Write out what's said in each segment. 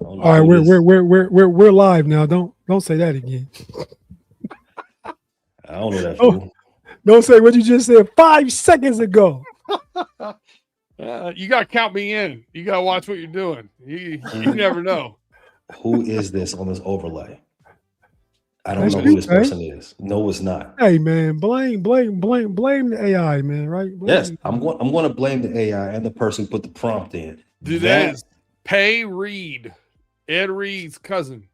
All right, we're live now. Don't say that again. I don't know that fool. Don't say what you just said 5 seconds ago. You got to count me in. You got to watch what you're doing. You never know. Who is this on this overlay? I don't know who this person is. No, it's not. Hey man, blame the AI, man. Right? Yes, I'm going to blame the AI and the person who put the prompt in. That is Pay Reed, Ed Reed's cousin.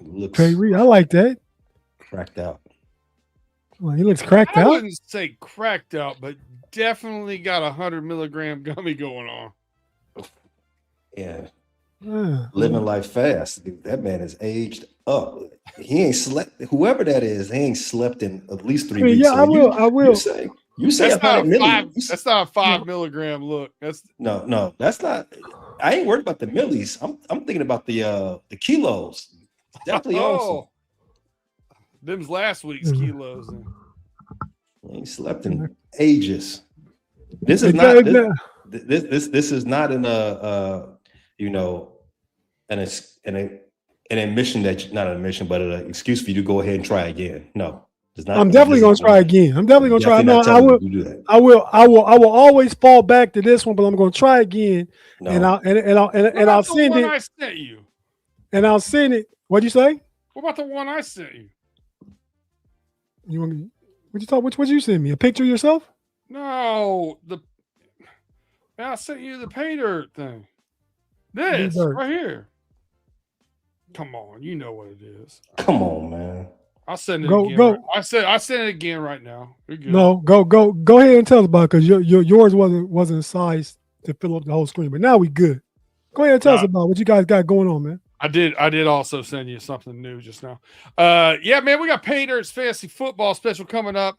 Looks Pay Reed, I like that. Cracked out. Well, he looks cracked out. I wouldn't say cracked out, but definitely got 100 milligram gummy going on. Yeah. Living life fast. That man is aged up. He ain't slept. Whoever that is, he ain't slept in at least 3 weeks. Yeah, I will. You say that's not a 5 milligram look. No, that's not. I ain't worried about the millis. I'm thinking about the kilos. Definitely awesome. Them's last week's kilos. He ain't slept in ages. This is not. This is not an admission that not an admission, but an excuse for you to go ahead and try again. No, it's not. I'm definitely going to try again. I'm definitely going to try. No, I will always fall back to this one, but I'm going to try again. No. And I'll send it. I sent you. And I'll send it. What'd you say? What about the one I sent you? You want me? What you send me? A picture of yourself? No, I sent you the pay dirt thing. This right here. Come on, you know what it is. Come on, man. I'll send it again. Go. I sent it again right now. No, go ahead and tell us about it because yours wasn't sized to fill up the whole screen. But now we good. Go ahead and tell us about what you guys got going on, man. I did also send you something new just now. Yeah, man, we got Pay Dirt's fantasy football special coming up.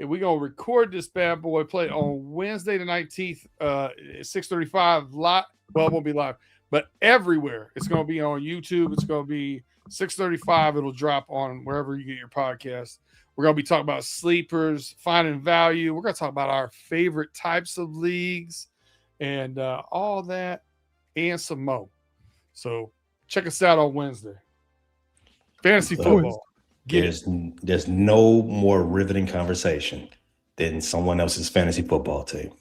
And we're gonna record this bad boy, play on Wednesday the 19th, 6:35 live. Well, it won't be live, but everywhere. It's gonna be on YouTube. It's gonna be 6:35. It'll drop on wherever you get your podcast. We're gonna be talking about sleepers, finding value. We're gonna talk about our favorite types of leagues and all that and some more. So check us out on Wednesday. Fantasy football. There's no more riveting conversation than someone else's fantasy football team.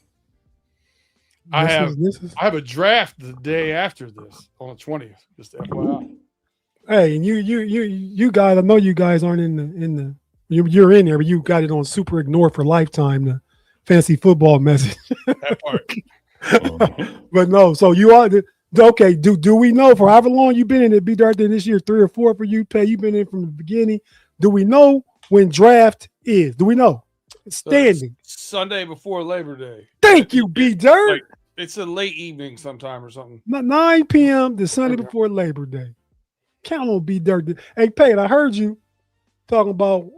I have a draft the day after this on the 20th. Just FYI. Hey, and you guys, I know you guys aren't in the you're in there, but you got it on super ignore for lifetime. The fantasy football message. That part. But no, so you are okay. Do we know for however long you've been in it? Be there this year, 3 or 4 for you. Pay. You've been in from the beginning. Do we know when draft is? Do we know? It's standing Sunday before Labor Day. Thank you, B Dirt. Like, it's a late evening sometime or something. 9 p.m. the Sunday before Labor Day. Count on B Dirt. Hey, Pate, I heard you talking about.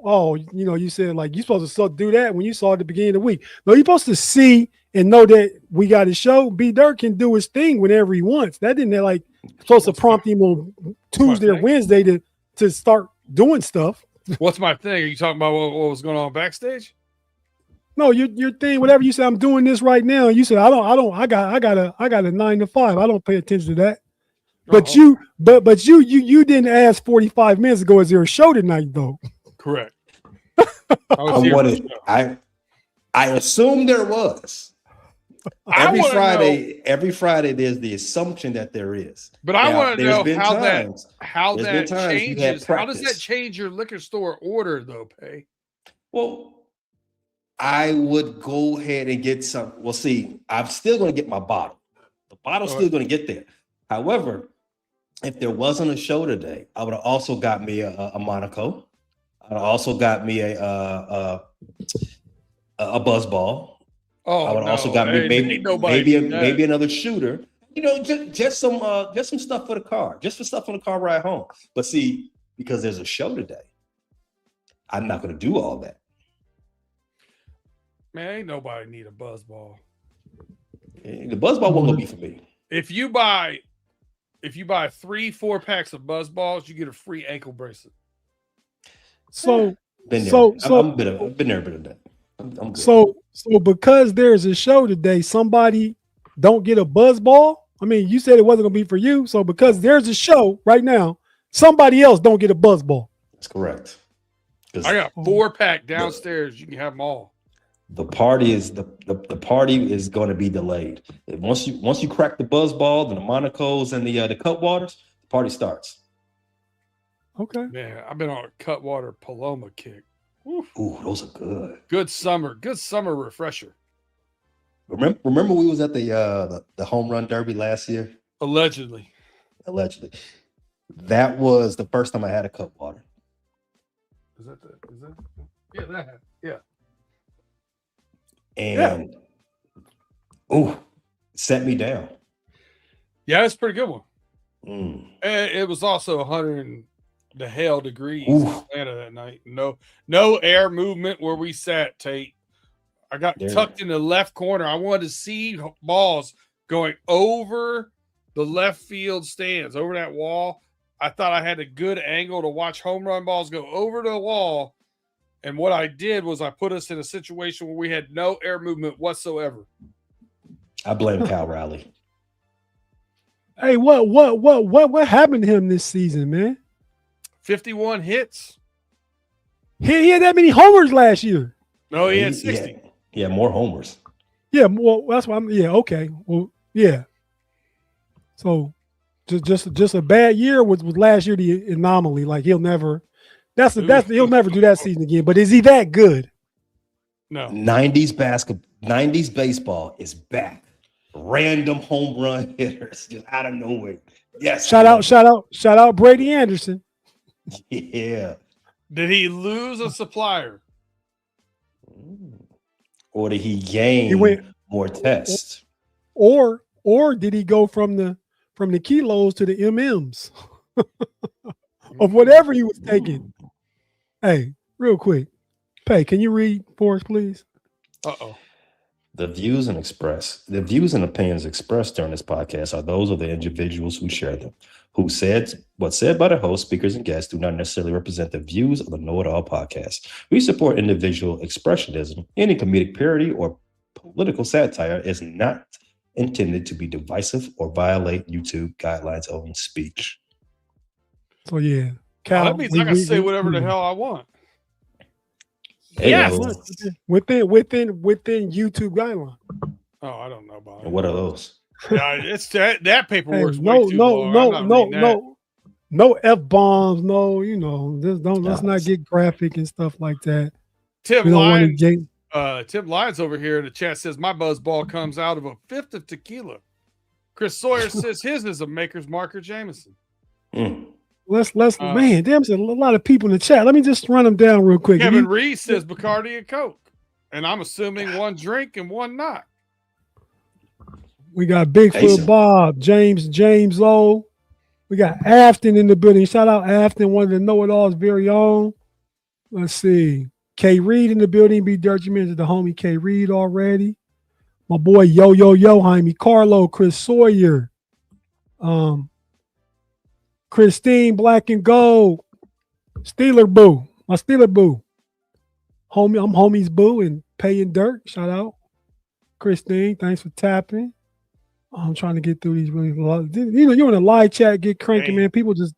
You said like you're supposed to do that when you saw it at the beginning of the week. No, you're supposed to see and know that we got a show. B Dirt can do his thing whenever he wants. That didn't supposed to prompt him on Tuesday or Wednesday to start doing stuff. What's my thing? Are you talking about what was going on backstage? No, your thing. Whatever you said, I'm doing this right now. You said I got a 9 to 5. I don't pay attention to that. But you didn't ask 45 minutes ago. Is there a show tonight though? Correct. I assume there was. Every Friday, there's the assumption that there is. But I want to know how that changes. How does that change your liquor store order, though, Pay? Well, I would go ahead and get some. Well, see, I'm still going to get my bottle. The bottle's still going to get there. However, if there wasn't a show today, I would have also got me a Monaco. I also got me a buzz ball. I would also got me maybe another shooter. Just some stuff for the car, just for stuff on the car ride home. But see, because there's a show today, I'm not going to do all that. Man, ain't nobody need a buzz ball. The buzz ball won't be for me. If you buy 3-4 packs of buzz balls, you get a free ankle bracelet. So I've been there, but that. I'm good. So because there's a show today, somebody don't get a buzz ball. I mean, you said it wasn't gonna be for you, so because there's a show right now, somebody else don't get a buzz ball. That's correct. I got 4-pack downstairs. You can have them all. The party is the party is going to be delayed. Once you crack the buzz ball, the Monacos and the cut waters, the party starts. Okay. Man, I've been on a Cutwater Paloma kick. Oof. Ooh, those are good. Good summer refresher. Remember we was at the home run derby last year? Allegedly. That was the first time I had a cut water. Is that yeah, that yeah. And set me down. Yeah, it's a pretty good one. Mm. And it was also 100 the hell degrees Ooh. in Atlanta that night. No air movement where we sat, Tate. I got tucked in the left corner. I wanted to see balls going over the left field stands, over that wall. I thought I had a good angle to watch home run balls go over the wall. And what I did was I put us in a situation where we had no air movement whatsoever. I blame Cal Riley. Hey, what happened to him this season, man? 51 hits. He had that many homers last year. No, he had 60. Yeah, more homers. Yeah, well, that's why okay. Well, yeah. So just a bad year was last year the anomaly. Like he'll never do that season again. But is he that good? No. 90s baseball is back. Random home run hitters just out of nowhere. Yes. Shout out Brady Anderson. Yeah. Did he lose a supplier? Or did he gain more tests? Or did he go from the kilos to the MMs of whatever he was taking? Hey, real quick. Pay, can you read for us, please? Uh-oh. The views and opinions expressed during this podcast are those of the individuals who share them. What's said by the host, speakers, and guests do not necessarily represent the views of the Know It All podcast. We support individual expressionism. Any comedic parody or political satire is not intended to be divisive or violate YouTube guidelines on speech. So yeah, Cal, that means I can say whatever the hell I want. Yes, within YouTube guidelines. Oh, I don't know about it. What are those? Yeah, it's that paperwork's way too long. No F-bombs, let's not get graphic and stuff like that. Tim Lyons over here in the chat says my buzz ball comes out of a fifth of tequila. Chris Sawyer says his is a Maker's Marker Jameson. Man, there's a lot of people in the chat. Let me just run them down real quick. Kevin Reed says Bacardi and Coke. And I'm assuming one drink and one not. We got Bigfoot Bob, James O. We got Afton in the building. Shout out Afton, one of the Know-It-All's very own. Let's see. K Reed in the building. B Dirt, you mentioned the homie K Reed already. My boy Yo Jaime Carlo, Chris Sawyer. Christine Black and Gold. Steeler Boo. My Steeler Boo. Homie, I'm homie's boo and paying dirt. Shout out. Christine, thanks for tapping. I'm trying to get through these really you're in a live chat, get cranky, man. People just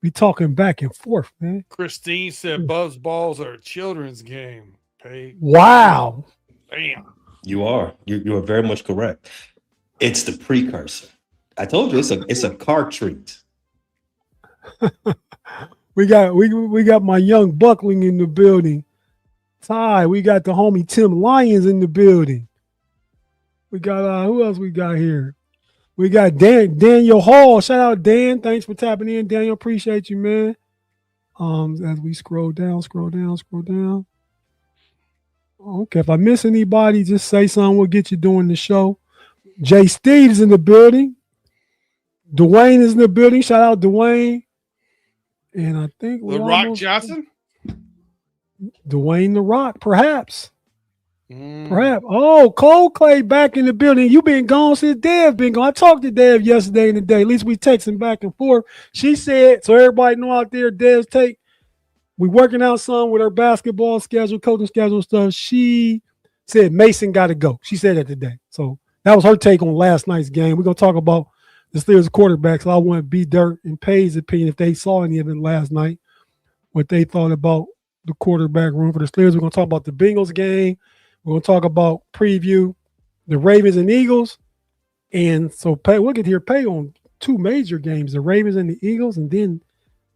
be talking back and forth, man. Christine said buzz balls are a children's game. Hey. Wow. Damn. You are very much correct. It's the precursor. I told you it's a car treat. we got my young Buckling in the building. Ty, we got the homie Tim Lyons in the building. We got who else we got here? We got Daniel Hall. Shout out Dan. Thanks for tapping in, Daniel. Appreciate you, man. As we scroll down. Okay, if I miss anybody, just say something. We'll get you doing the show. Jay Steve's in the building. Dwayne is in the building. Shout out Dwayne. And I think The Rock Johnson? Dwayne The Rock, perhaps. Perhaps. Oh, Coldplay back in the building. You been gone since Dev been gone. I talked to Dev yesterday and today. At least we texting back and forth. She said, so everybody know out there, Dev's Tate, we working out some with her basketball schedule, coaching schedule stuff. She said Mason got to go. She said that today. So that was her take on last night's game. We're gonna talk about the Steelers quarterbacks. I want B Dirt and Pay's opinion if they saw any of it last night, what they thought about the quarterback room for the Steelers. We're gonna talk about the Bengals game. We're gonna talk about preview the Ravens and Eagles. And so Pay, we'll get to hear Pay on two major games, the Ravens and the Eagles, and then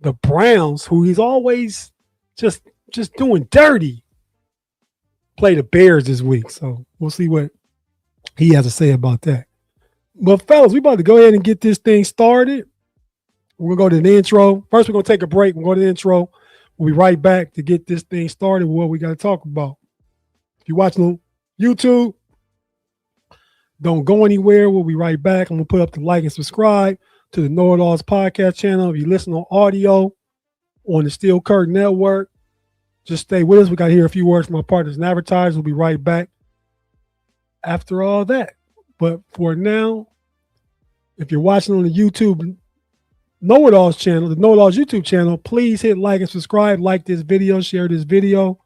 the Browns, who he's always just doing dirty, play the Bears this week. So we'll see what he has to say about that. But fellas, we about to go ahead and get this thing started. We're going to go to the intro. First, we're going to take a break. We'll go to the intro. We'll be right back to get this thing started with what we got to talk about. If you're watching on YouTube, don't go anywhere. We'll be right back. I'm going to put up the like and subscribe to the KnoItAllz podcast channel. If you listen on audio on the Steel Curtain Network, just stay with us. We got to hear a few words from our partners and advertisers. We'll be right back after all that. But for now, if you're watching on the YouTube KnoItAllz channel, the KnoItAllz YouTube channel, please hit like and subscribe, like this video, share this video.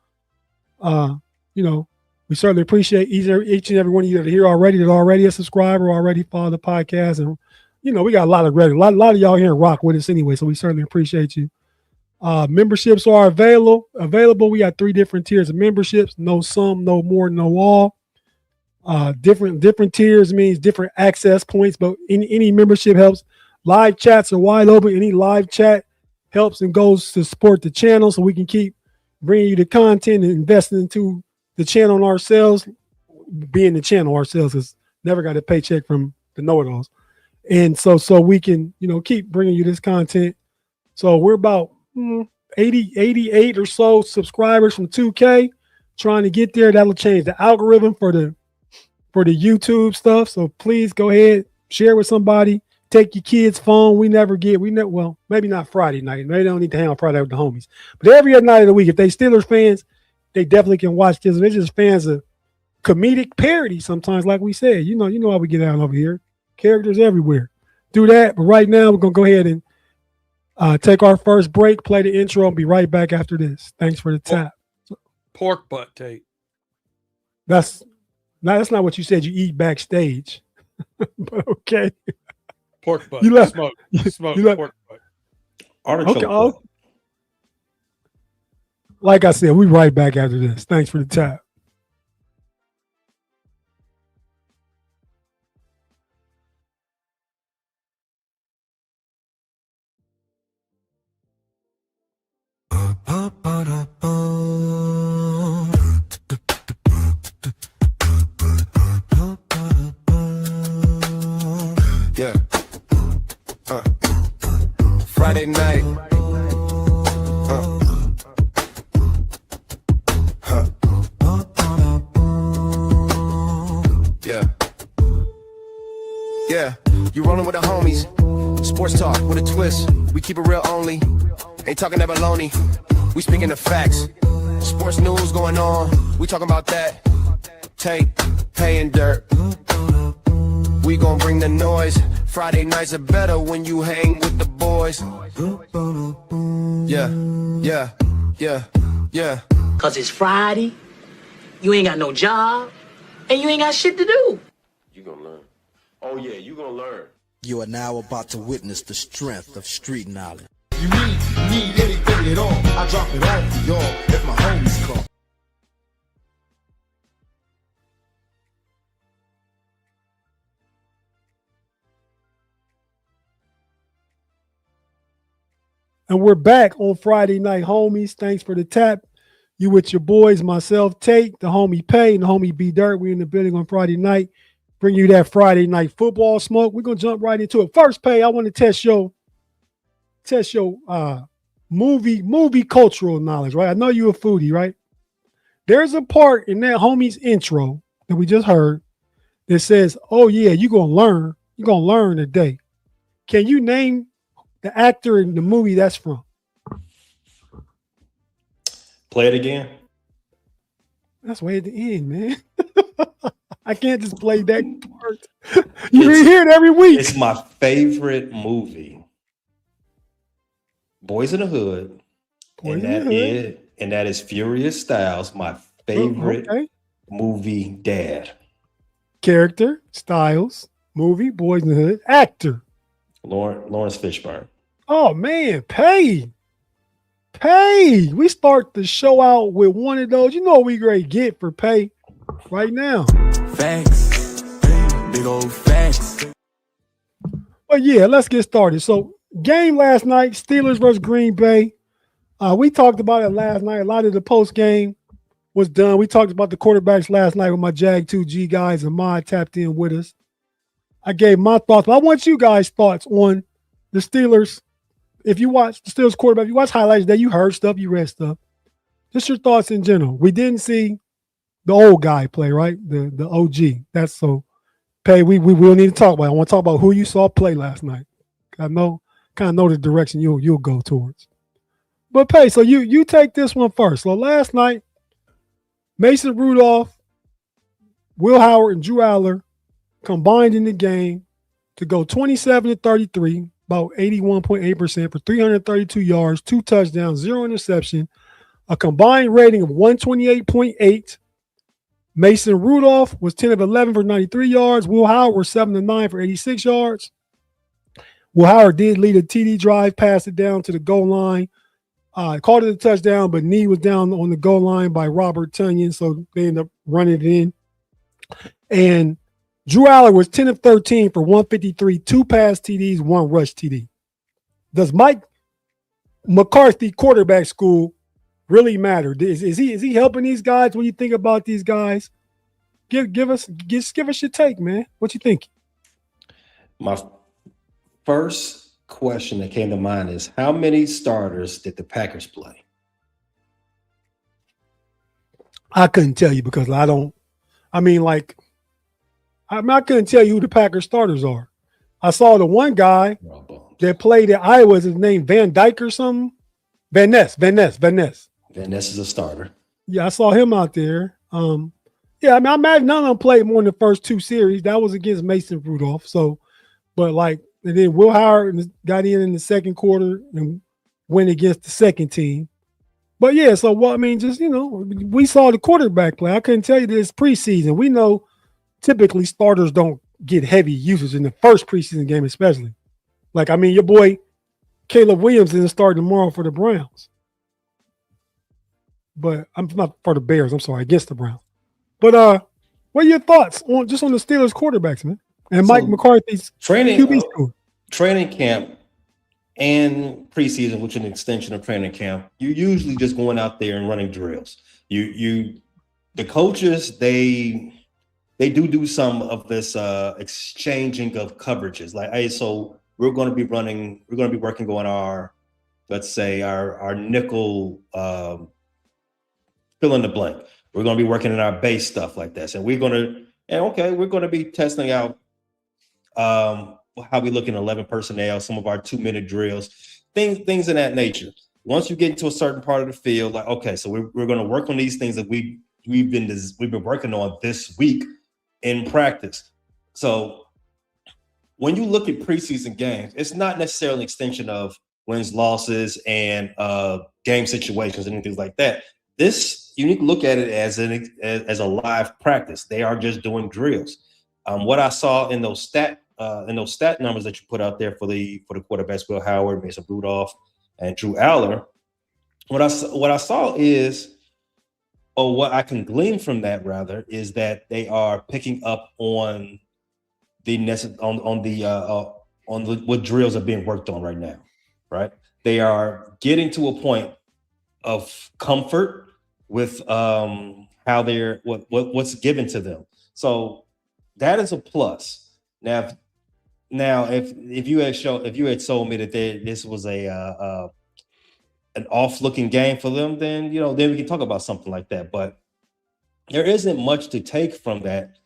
We certainly appreciate each and every one of you that are here already, that are already a subscriber, already follow the podcast. And, we got a lot of y'all here and rock with us anyway, so we certainly appreciate you. Memberships are available. We got 3 different tiers of memberships. No some, no more, no all. Different tiers means different access points, but any membership helps. Live chats are wide open. Any live chat helps and goes to support the channel so we can keep bringing you the content and investing into the channel ourselves, being the channel ourselves, has never got a paycheck from the KnoItAllz. And so we can, keep bringing you this content. So we're about 88 or so subscribers from 2K, trying to get there. That'll change the algorithm for the YouTube stuff. So please go ahead, share with somebody, take your kid's phone. Well, maybe not Friday night. Maybe they don't need to hang out Friday with the homies. But every other night of the week, if they Steelers fans, they definitely can watch this. They're just fans of comedic parody sometimes, like we said. You know how we get down over here. Characters everywhere. Do that. But right now, we're going to go ahead and take our first break, play the intro, and be right back after this. Thanks for the tap. Pork butt, Tate. That's not what you said you eat backstage. But okay. Pork butt. Smoke pork butt. Artichoke okay. butt. Like I said, we'll be right back after this. Thanks for the tap. Yeah. Friday night. Yeah. You rolling with the homies. Sports talk with a twist. We keep it real only. Ain't talking that baloney. We speaking the facts. Sports news going on. We talking about that. Tate, Pay and Dirt. We gon' bring the noise. Friday nights are better when you hang with the boys. Yeah. Cause it's Friday, you ain't got no job, and you ain't got shit to do. You gonna learn. Oh yeah, you gonna learn. You are now about to witness the strength of street knowledge. You need anything at all, I drop it off for y'all if my homies call. And we're back on Friday Night Homies. Thanks for the tap. You with your boys, myself, Tate, the homie Pay, and the homie B Dirt. We in the building on Friday night. Bring you that Friday night football smoke. We're gonna jump right into it. First, Pay, I want to test your movie cultural knowledge, right? I know you're a foodie, right? There's a part in that homie's intro that we just heard that says, "Oh yeah, you're gonna learn today." Can you name the actor in the movie that's from? Play it again. That's way at the end, man. I can't just play that part. You hear it every week. It's my favorite movie. Boys in the Hood. And that is Furious Styles, my favorite movie dad. Character, Styles, movie, Boys in the Hood, actor. Lawrence Fishburne. Oh man, Pay. We start the show out with one of those. You know what we great get for Pay right now. Facts. Big old facts. But yeah, let's get started. So game last night, Steelers versus Green Bay. We talked about it last night. A lot of the post game was done. We talked about the quarterbacks last night with my Jag 2G guys, and Mod tapped in with us. I gave my thoughts, but I want you guys' thoughts on the Steelers. If you watch the Steelers quarterback, you watch highlights that you heard stuff, you read stuff. Just your thoughts in general. We didn't see the old guy play, right? The OG. That's so. Pay, we will need to talk about it. I want to talk about who you saw play last night. I know, kind of know the direction you'll go towards. But Pay, so you take this one first. So last night, Mason Rudolph, Will Howard, and Drew Allar combined in the game to go 27-33, about 81.8% for 332 yards, 2 touchdowns, 0 interception, a combined rating of 128.8. Mason Rudolph was 10 of 11 for 93 yards. Will Howard was 7 of 9 for 86 yards. Will Howard did lead a TD drive, passed it down to the goal line. Called it a touchdown, but knee was down on the goal line by Robert Tonyan, so they ended up running it in. And Drew Allar was 10 of 13 for 153, 2 pass TDs, 1 rush TD. Does Mike McCarthy quarterback school really matter? Is he helping these guys? When you think about these guys, give us your take, man. What you think? My first question that came to mind is, how many starters did the Packers play? I couldn't tell you because I couldn't tell you who the Packers starters are. I saw the one guy that played at Iowa. Is his name Van Dyke or something? Van Ness. Van Ness is a starter. Yeah, I saw him out there. I imagine none of them played more than the first 2 series. That was against Mason Rudolph. So, but and then Will Howard got in the second quarter and went against the second team. But yeah, so we saw the quarterback play. I couldn't tell you this preseason. We know typically starters don't get heavy usage in the first preseason game, especially. Your boy Caleb Williams isn't starting tomorrow for the Browns. But I'm not for the Bears. I'm sorry, against the Browns. But what are your thoughts on the Steelers quarterbacks, man? And Mike McCarthy's QB school. Training camp and preseason, which is an extension of training camp, you're usually just going out there and running drills. The coaches, they do some of this exchanging of coverages. Like, hey, so we're going to be working on our, let's say our nickel fill in the blank. We're going to be working on our base stuff like this. And we're going to be testing out how we look in 11 personnel, some of our 2-minute drills, things of that nature. Once you get into a certain part of the field, like, okay, so we're going to work on these things that we've been working on this week in practice. So when you look at preseason games, it's not necessarily an extension of wins, losses, and game situations and things like that. You need to look at it as a live practice. They are just doing drills. What I saw in those stat numbers that you put out there for the quarterbacks, Will Howard, Mason Rudolph, and Drew Allar, what I saw is, or what I can glean from that rather, is that they are picking up on what drills are being worked on right now, right? They are getting to a point of comfort with how they're what's given to them. So that is a plus. Now if you had told me that this was an off-looking game for them, then we can talk about something like that. But there isn't much to take from that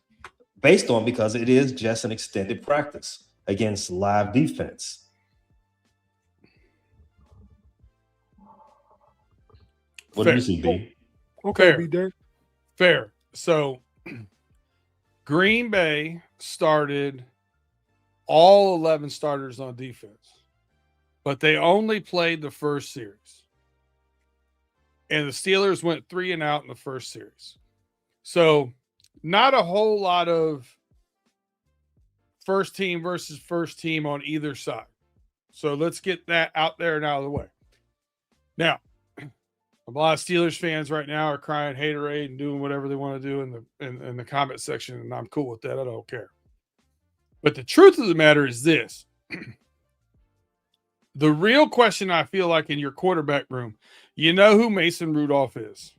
because it is just an extended practice against live defense. What do you see, B? Okay, Fair. So Green Bay started all 11 starters on defense, but they only played the first series. And the Steelers went 3 and out in the first series. So not a whole lot of first team versus first team on either side. So let's get that out there and out of the way. Now, a lot of Steelers fans right now are crying haterade and doing whatever they want to do in the comment section, and I'm cool with that. I don't care. But the truth of the matter is this. The real question I feel like in your quarterback room, you know who Mason Rudolph is.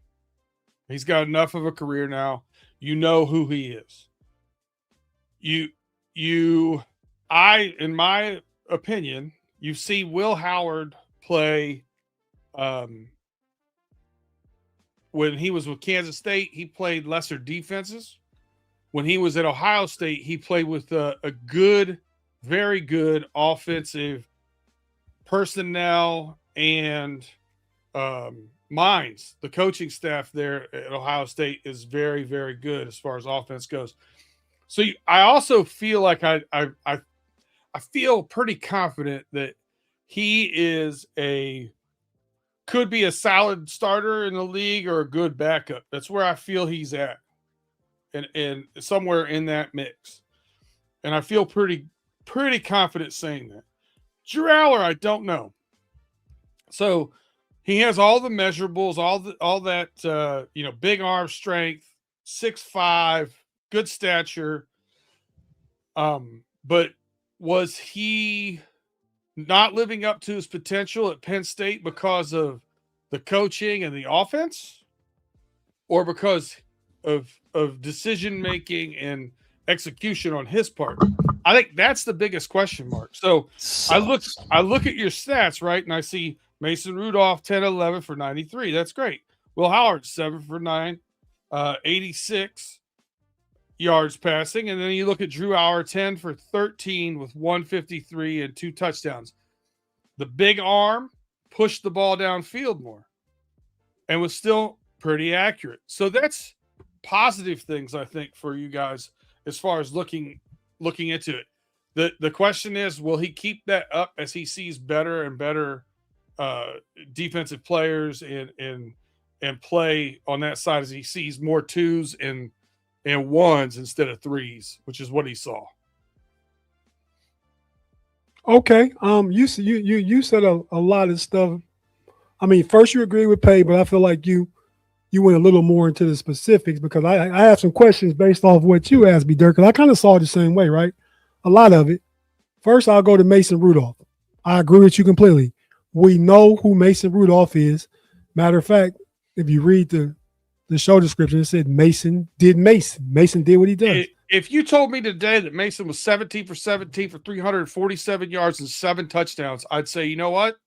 He's got enough of a career now. You know who he is. In my opinion, you see Will Howard play when he was with Kansas State, he played lesser defenses. When he was at Ohio State, he played with a good, very good offensive personnel and minds. The coaching staff there at Ohio State is very, very good as far as offense goes. So I also feel like I feel pretty confident that he could be a solid starter in the league or a good backup. That's where I feel he's at, and somewhere in that mix. And I feel pretty confident saying that. Drew Allar, I don't know. So he has all the measurables, all that big arm strength, 6'5", good stature. But was he not living up to his potential at Penn State because of the coaching and the offense, or because of decision making and execution on his part? I think that's the biggest question mark. So I look at your stats, right, and I see Mason Rudolph 10-11 for 93. That's great. Will Howard 7 for 9, 86 yards passing, and then you look at Drew Allar 10 for 13 with 153 and 2 touchdowns. The big arm pushed the ball downfield more and was still pretty accurate. So that's positive things, I think, for you guys as far as looking into it. The question is, will he keep that up as he sees better and better defensive players and play on that side, as he sees more 2s and 1s instead of 3s, which is what he saw. Okay. You said a lot of stuff. I mean, first you agree with Pay, but I feel like you went a little more into the specifics, because I have some questions based off what you asked me, Dirk, because I kind of saw it the same way, right? A lot of it. First, I'll go to Mason Rudolph. I agree with you completely. We know who Mason Rudolph is. Matter of fact, if you read the show description, it said Mason did Mason. Mason did what he does. If you told me today that Mason was 17 for 17 for 347 yards and 7 touchdowns, I'd say, you know what?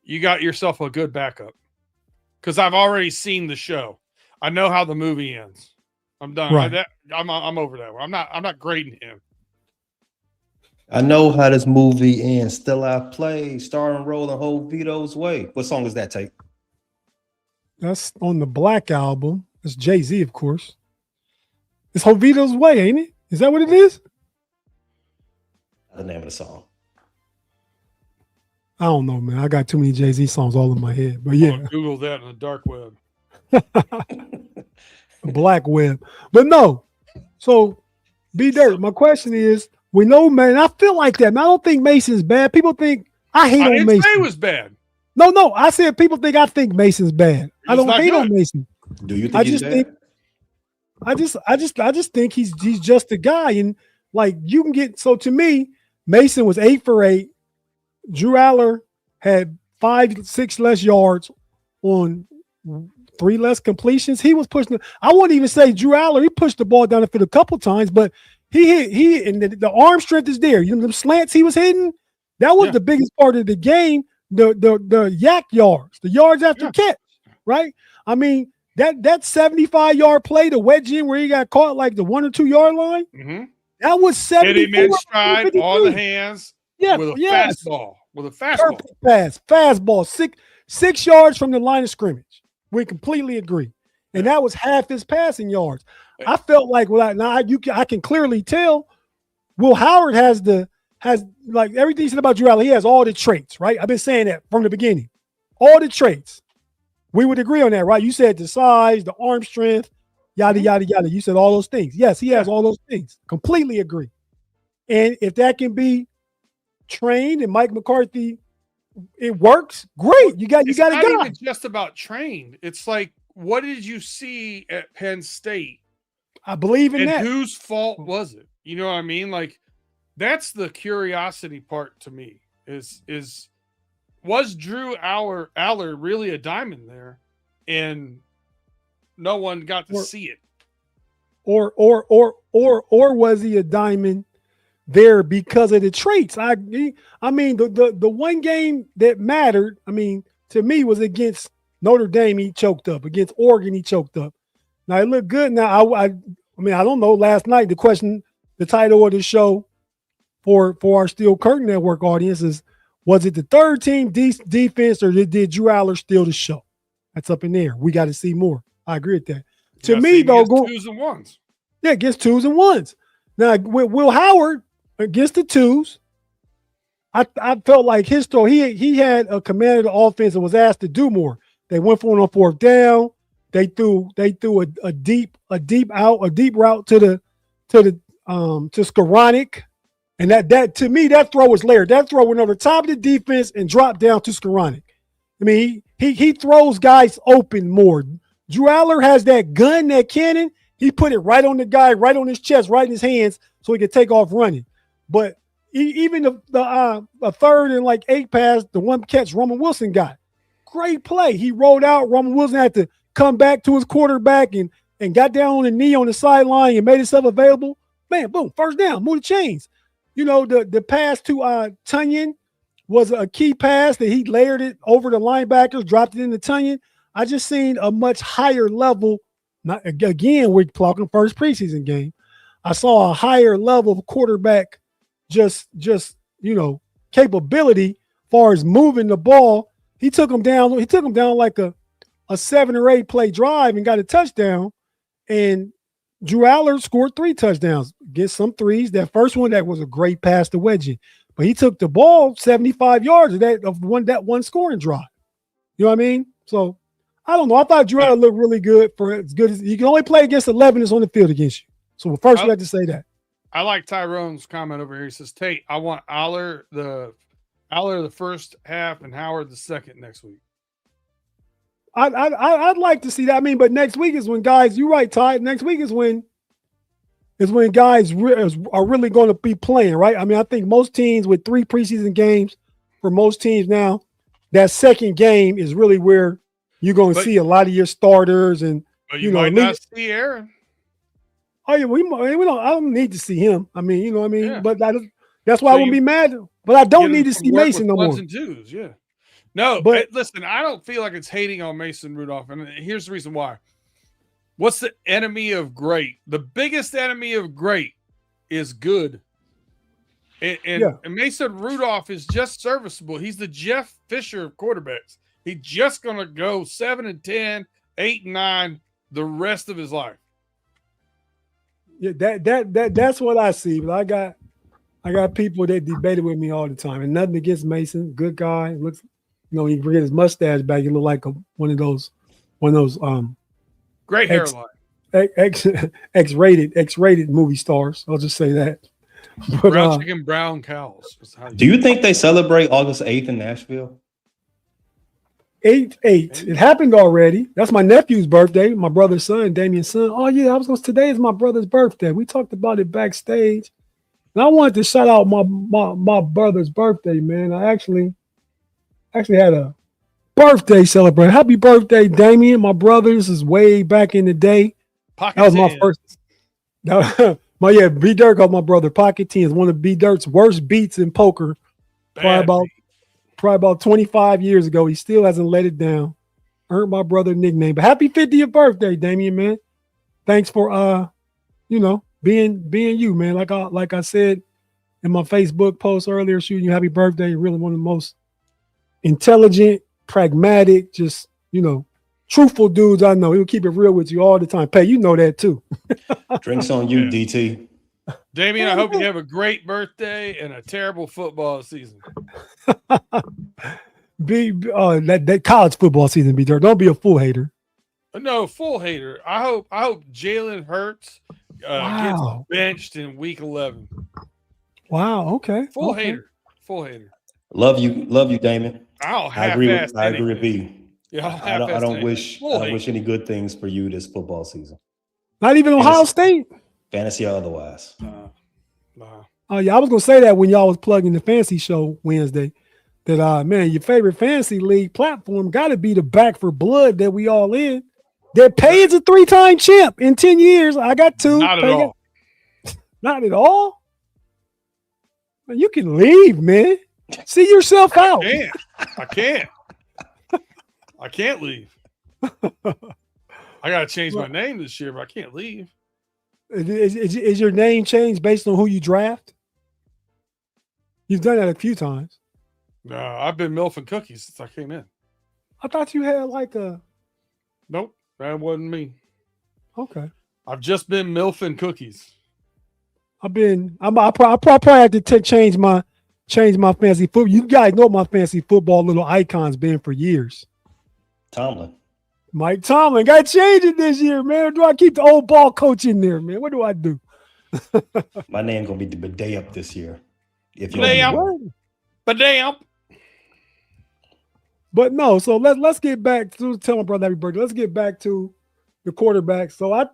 You got yourself a good backup. Because I've already seen the show. I know how the movie ends. I'm done. Right. I'm over that one. I'm not grading him. I know how this movie ends. Still I Play, starring Rolling Whole Vito's Way. What song is that, Tate? That's on the Black album. It's Jay-Z, of course. It's Jovito's Way, ain't it? Is that what it is? The name of the song. I don't know, man. I got too many Jay-Z songs all in my head. But yeah. Google that in the dark web. Black web. But no. So, B-Dirt, my question is, we know, man, I feel like that, man. I don't think Mason's bad. People think I hate on Mason. I didn't say it was bad. No. I said people think I think Mason's bad. I don't hate on Mason. Do you think he's bad? I just think he's just a guy. And like, you can get, so to me, Mason was 8 for 8. Drew Allar had 5-6 less yards on 3 less completions. He was pushing. I wouldn't even say Drew Allar. He pushed the ball down the field a couple times, but he and the arm strength is there. You know, the slants he was hitting, that was the biggest part of the game. The yak yards, the yards after catch, right? I mean, that 75-yard play to wedge in where he got caught like the 1 or 2 yard line. Mm-hmm. That was 74. Hit him in stride on the hands. Yeah, with a fastball. With a fastball. Perfect pass. Fastball. 6 yards from the line of scrimmage. We completely agree. And that was half his passing yards. I felt like I can clearly tell Will Howard has like everything you said about Drew Allar. He has all the traits, right? I've been saying that from the beginning. All the traits. We would agree on that, right? You said the size, the arm strength, yada, yada, yada. You said all those things. Yes, he has all those things. Completely agree. And if that can be trained and Mike McCarthy, it works, great. You got a guy. It's not even just about trained. It's like, what did you see at Penn State? I believe in and that. Whose fault was it? You know what I mean? Like, that's the curiosity part to me. Was Drew Allar really a diamond there, and no one got to see it? Or was he a diamond there because of the traits? I mean, the one game that mattered, I mean, to me, was against Notre Dame. He choked up. Against Oregon, he choked up. Now it looked good. Now I mean, I don't know. Last night, the title of the show for our Steel Curtain Network audience is, was it the third team defense, or did Drew Allar steal the show? That's up in there. We got to see more. I agree with that. To me, though, twos and ones. Yeah, against twos and ones. Now, with Will Howard against the twos, I felt like his throw, he had a command of the offense and was asked to do more. They went for it on fourth down. They threw a deep route to Skoranek. And that to me, that throw was layered. That throw went over the top of the defense and dropped down to Skoranek. I mean, he throws guys open more. Drew Allar has that gun, that cannon. He put it right on the guy, right on his chest, right in his hands, so he could take off running. But even the third and like 8 pass, the one catch Roman Wilson got, great play. He rolled out. Roman Wilson had to come back to his quarterback and got down on the knee on the sideline and made himself available. Man, boom, first down, move the chains. You know, the pass to Tunyon was a key pass that he layered it over the linebackers, dropped it into Tunyon. I just seen a much higher level. Not again, we're talking first preseason game. I saw a higher level of quarterback, just capability as far as moving the ball. He took him down. He took him down like a 7 or 8 play drive and got a touchdown. And Drew Allar scored 3 touchdowns, get some threes. That first one, that was a great pass to Wedgie, but he took the ball 75 yards of that one scoring drive. You know what I mean? So I don't know. I thought Drew Allar looked really good for as good as you can only play against 11 that's on the field against you. So first, we have to say that. I like Tyrone's comment over here. He says, Tate, I want Allar the first half and Howard the second next week. I'd like to see that. I mean, but next week is when guys, you're right, Ty. Next week is when guys are really going to be playing, right? I mean, I think most teams with 3 preseason games, for most teams now, that second game is really where you're going to see a lot of your starters, and you might not see Aaron. Oh yeah, we don't. I don't need to see him. I mean, you know what I mean. Yeah. But that's why I wouldn't be mad. But I don't need to see Mason no more. Ones and twos, yeah. No, but listen, I don't feel like it's hating on Mason Rudolph, and here's the reason why. What's the enemy of great? The biggest enemy of great is good. And Mason Rudolph is just serviceable. He's the Jeff Fisher of quarterbacks. He's just going to go 7-10, 8-9 the rest of his life. Yeah, that's what I see. But I got people that debated with me all the time, and nothing against Mason. Good guy. Looks, he get his mustache back. He look like one of those great hairline. X-rated movie stars. I'll just say that. But, brown chicken, brown cows. Do you think they celebrate August 8th in Nashville? 8/8. It happened already. That's my nephew's birthday. My brother's son, Damien's son. Oh yeah, today is my brother's birthday. We talked about it backstage. And I wanted to shout out my brother's birthday, man. I actually had a birthday celebration. Happy birthday, Damien, my brother. This is way back in the day. Pocket that was 10. My first. B Dirt called my brother Pocket 10. Is one of B Dirt's worst beats in poker. Probably about 25 years ago. He still hasn't let it down. Earned my brother a nickname. But happy 50th birthday, Damien, man. Thanks for being you, man. Like I said in my Facebook post earlier, shooting you happy birthday. You're really one of the most intelligent, pragmatic, just truthful dudes I know. He'll keep it real with you all the time. Pay, you know that too. Drinks on you, DT. Damien, I hope you have a great birthday and a terrible football season. That college football season, be there. Don't be a full hater. No, full hater. I hope Jalen Hurts gets benched in week 11. Wow. Okay. Full okay. hater. Full hater. Love you, Damon. I don't I agree half-ass with anything. B. Yeah, I don't wish any good things for you this football season. Not even Ohio State. Fantasy or otherwise. Nah. Oh yeah, I was gonna say that when y'all was plugging the fantasy show Wednesday. That man, your favorite fantasy league platform got to be the Back for Blood that we all in. That pays a 3-time champ in 10 years. I got 2. Not at all. Not at all. Man, you can leave, man. See yourself out. I can't leave. I gotta change my name this year, but I can't leave. Is your name changed based on who you draft? You've done that a few times. No, I've been Milf and Cookies since I came in. I thought you had like a. Nope, that wasn't me. Okay. I've just been Milf and Cookies. I probably have to change my fantasy football. You guys know my fantasy football little icons been for years. Tomlin. Mike Tomlin got to change it this year, man. Or do I keep the old ball coach in there, man? What do I do? My name gonna be the bidet up this year. If you Badam. But no, so let's get back to tell my brother happy birthday. Let's get back to the quarterback. So I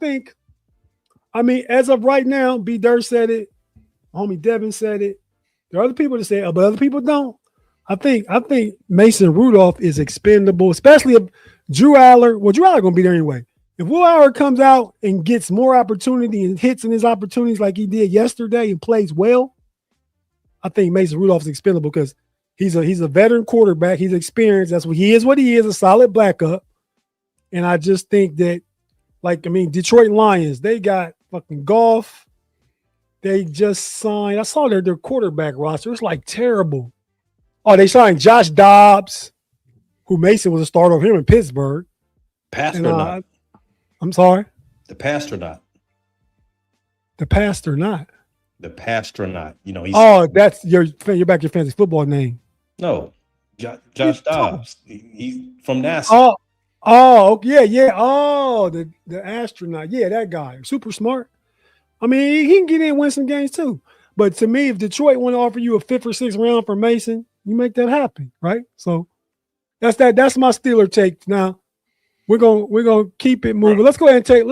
mean, as of right now, B. Dirt said it, homie Devin said it. There are other people that say it, but other people don't. I think Mason Rudolph is expendable, especially if Drew Allar. Well, Drew Allar gonna be there anyway. If Will Allar comes out and gets more opportunity and hits in his opportunities like he did yesterday and plays well, I think Mason Rudolph is expendable because he's a veteran quarterback. He's experienced. That's what he is, a solid backup. And I just think that, Detroit Lions, they got fucking Goff. They just signed. I saw their quarterback roster. It's like terrible. Oh, they signed Josh Dobbs, who Mason was a starter of him in Pittsburgh. Pastor I'm sorry? The Pastronaut. The Pastronaut. The Pastronaut. You know, he's that's your fantasy football name. No. Josh Dobbs. He's from NASA. Yeah. Oh, the astronaut. Yeah, that guy. Super smart. I mean, he can get in and win some games too. But to me, if Detroit want to offer you a 5th or 6th round for Mason, you make that happen, right? So that's my Steeler take. Now we're gonna keep it moving. Let's go ahead and take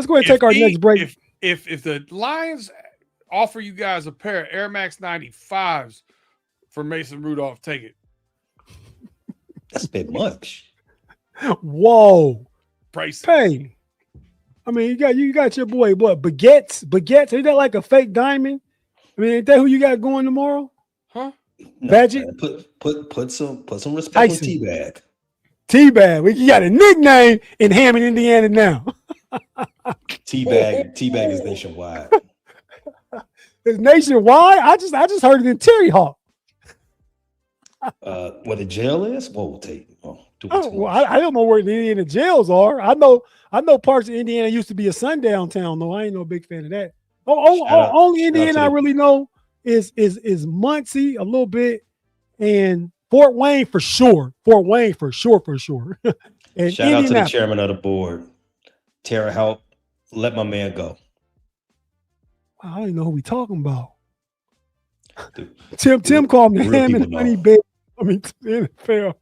our next break. If the Lions offer you guys a pair of Air Max 95s for Mason Rudolph, take it. That's a bit much. Whoa. Price. Hey. I mean, you got your boy, what, Baguettes? Ain't that like a fake diamond? I mean, ain't that who you got going tomorrow? Huh? No, Badgie? Put some respect on T-Bag. T-Bag. You got a nickname in Hammond, Indiana now. T-Bag is nationwide. It's nationwide? I just heard it in Terry Hawk. Where the jail is? Whoa, Tate. I don't know where the Indiana jails are. I know parts of Indiana used to be a sundown town, though. I ain't no big fan of that. Only Indiana I really know is Muncie a little bit, and Fort Wayne for sure. And Shout out to the chairman of the board, Tara Help. Let my man go. I don't even know who we talking about. Dude, Tim called me Hammond Honey Bear. The NFL.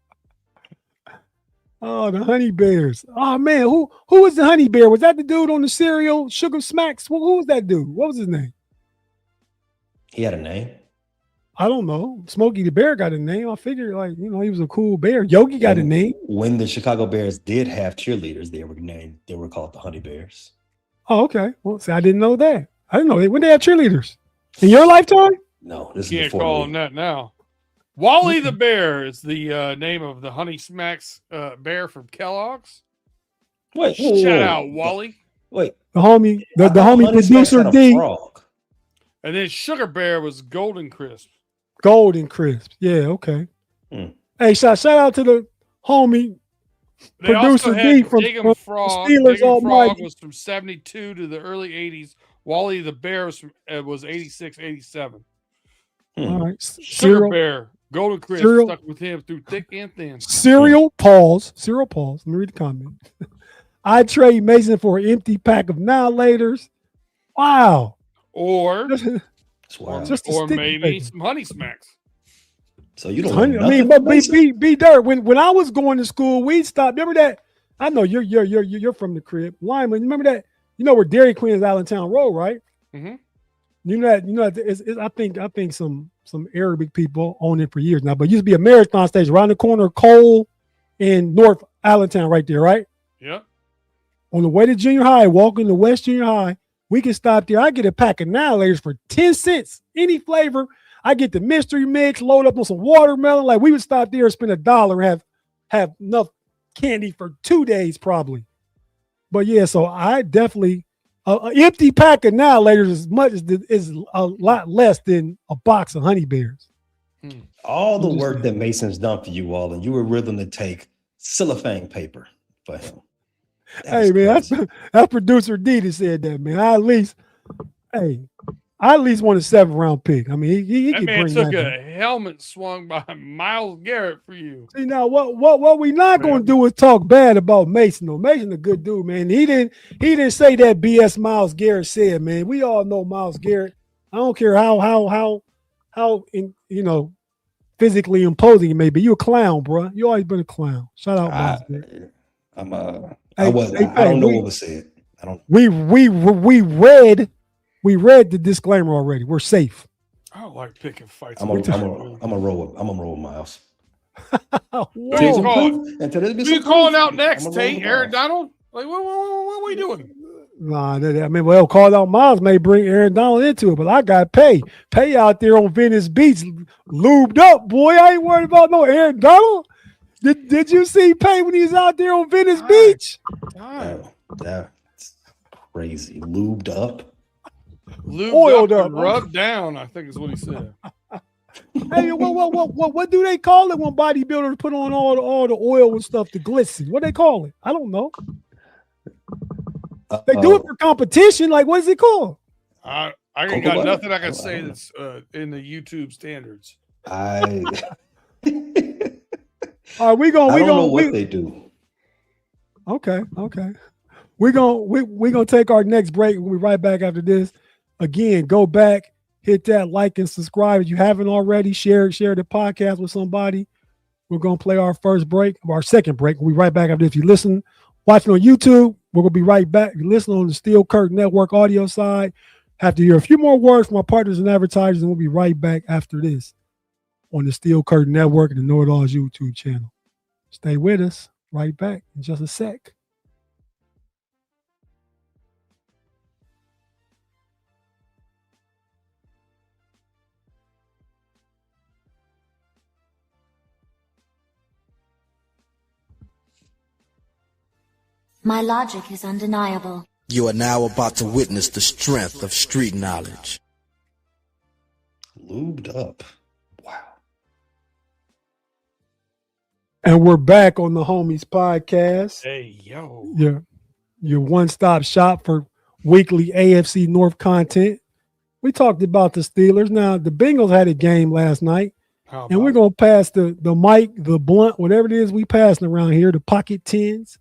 Oh, the Honey Bears. Oh man, who was the Honey Bear? Was that the dude on the cereal, Sugar Smacks? Who was that dude? What was his name? He had a name. I don't know. Smokey the Bear got a name. I figured, he was a cool bear. Yogi got a name. When the Chicago Bears did have cheerleaders, they were called the Honey Bears. Oh, okay. Well, see, I didn't know that. I didn't know when they had cheerleaders. In your lifetime? No, this You is can't before call him that now. Wally the Bear is the name of the Honey Smacks bear from Kellogg's. Wait, Shout out Wally. Wait, the homie producer D. Frog. And then Sugar Bear was Golden Crisp. Golden Crisp. Yeah, okay. Hey, shout out to the homie They producer also D had from Diggum Frog. Steelers Diggum Frog Almighty. was from 72 to the early 80s. Wally the Bear was 86, 87. All right. Sugar Bear, Golden Crisp stuck with him through thick and thin. Cereal pause. Let me read the comment. I trade Mason for an empty pack of Annihilators. Wow. Or That's wild. Just a or sticky maybe paper. some honey smacks. So you don't know Honey, I nothing mean, from but Mason? be dirt. When I was going to school, we'd stop. Remember that? I know you're from the crib, Lyman. Remember that? You know where Dairy Queen is, Allentown Road, right? Mhm. You know that. I think some Arabic people own it for years now. But it used to be a marathon station around the corner, of Cole and North Allentown, right there, right? Yep. On the way to junior high, walking to West Junior High, we can stop there. I get a pack of Annihilators for 10 cents, any flavor. I get the mystery mix, load up on some watermelon. Like we would stop there and spend $1 and have enough candy for 2 days probably. But yeah, so I definitely an empty pack of Annihilators is a lot less than a box of Honey Bears. All the work that Mason's done for you all, and you were willing to take cellophane paper for him. Hey man, that's producer D that said that, man. I at least want a 7th round pick. I mean, he That can man bring took that. a helmet swung by Myles Garrett for you. See now, what we not going to do is talk bad about Mason. Though Mason a good dude, man. He didn't say that BS Myles Garrett said, man. We all know Myles Garrett. I don't care how physically imposing he may be. You a clown, bro. You always been a clown. Shout out, Myles Garrett. I don't know what was said. I don't. We read the disclaimer already. We're safe. I don't like picking fights. I'm a roll with Miles. Who you calling out next, Tate? Aaron Donald? Like, what are we doing? Nah, I mean, well, call out Miles may bring Aaron Donald into it, but I got Pay out there on Venice Beach, lubed up, boy. I ain't worried about no Aaron Donald. Did you see Pay when he was out there on Venice Beach? That's crazy. Lubed up. Oiled up, rubbed down, I think is what he said. Hey, what do they call it when bodybuilders put on all the oil and stuff to glisten? What they call it? I don't know. They do it for competition. Like, what is it called? I ain't got nothing I can say that's in the YouTube standards. All right, we don't know what they do. Okay. We're gonna take our next break. We'll be right back after this. Again, go back, hit that like and subscribe if you haven't already. Share the podcast with somebody. We're gonna play our second break. We'll be right back after this. If you listen, watching on YouTube, we're gonna be right back. If you listen on the Steel Curtain Network audio side, have to hear a few more words from our partners and advertisers, and we'll be right back after this on the Steel Curtain Network and the KnoItAllz YouTube channel. Stay with us. Right back in just a sec. My logic is undeniable. You are now about to witness the strength of street knowledge. Lubed up. Wow. And we're back on the Homies Podcast. Hey, yo. Your one-stop shop for weekly AFC North content. We talked about the Steelers. Now, the Bengals had a game last night. And we're going to pass the mic, the blunt, whatever it is we passing around here, the pocket tens,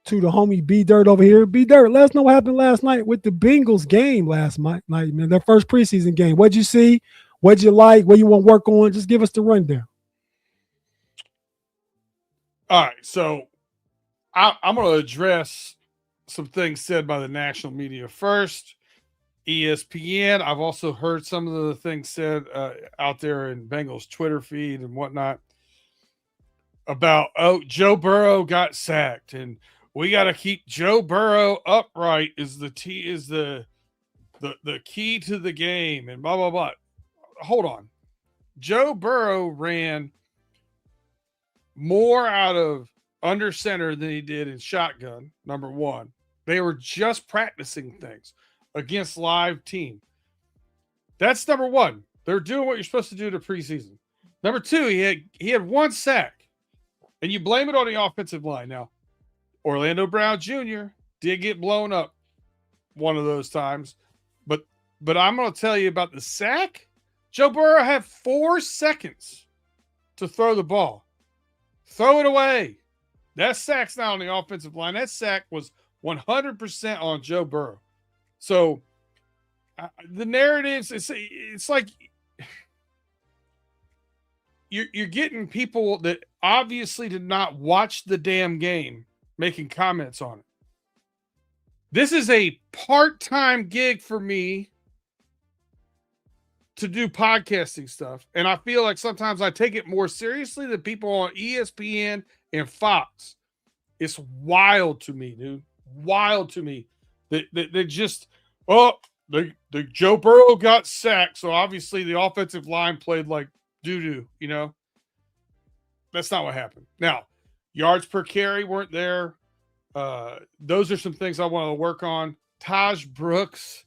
to the homie B-Dirt over here. B-Dirt, let us know what happened last night with the Bengals game last night, man. Their first preseason game. What'd you see? What'd you like? What you want to work on? Just give us the rundown. All right, so I'm going to address some things said by the national media first. ESPN. I've also heard some of the things said out there in Bengals Twitter feed and whatnot about, Joe Burrow got sacked and we got to keep Joe Burrow upright is the key to the game and blah, blah, blah. Hold on. Joe Burrow ran more out of under center than he did in shotgun, number one. They were just practicing things against live team. That's number one. They're doing what you're supposed to do to preseason. Number two, he had one sack, and you blame it on the offensive line. Now, Orlando Brown Jr. did get blown up one of those times, but I'm going to tell you about the sack. Joe Burrow had 4 seconds to throw the ball. Throw it away. That sack's not on the offensive line. That sack was 100% on Joe Burrow. So the narratives, it's like you're getting people that obviously did not watch the damn game making comments on it. This is a part-time gig for me to do podcasting stuff. And I feel like sometimes I take it more seriously than people on ESPN and Fox. It's wild to me, dude. Wild to me. They just, the Joe Burrow got sacked. So obviously the offensive line played like doo-doo, you know? That's not what happened. Now, yards per carry weren't there. Those are some things I want to work on. Taj Brooks,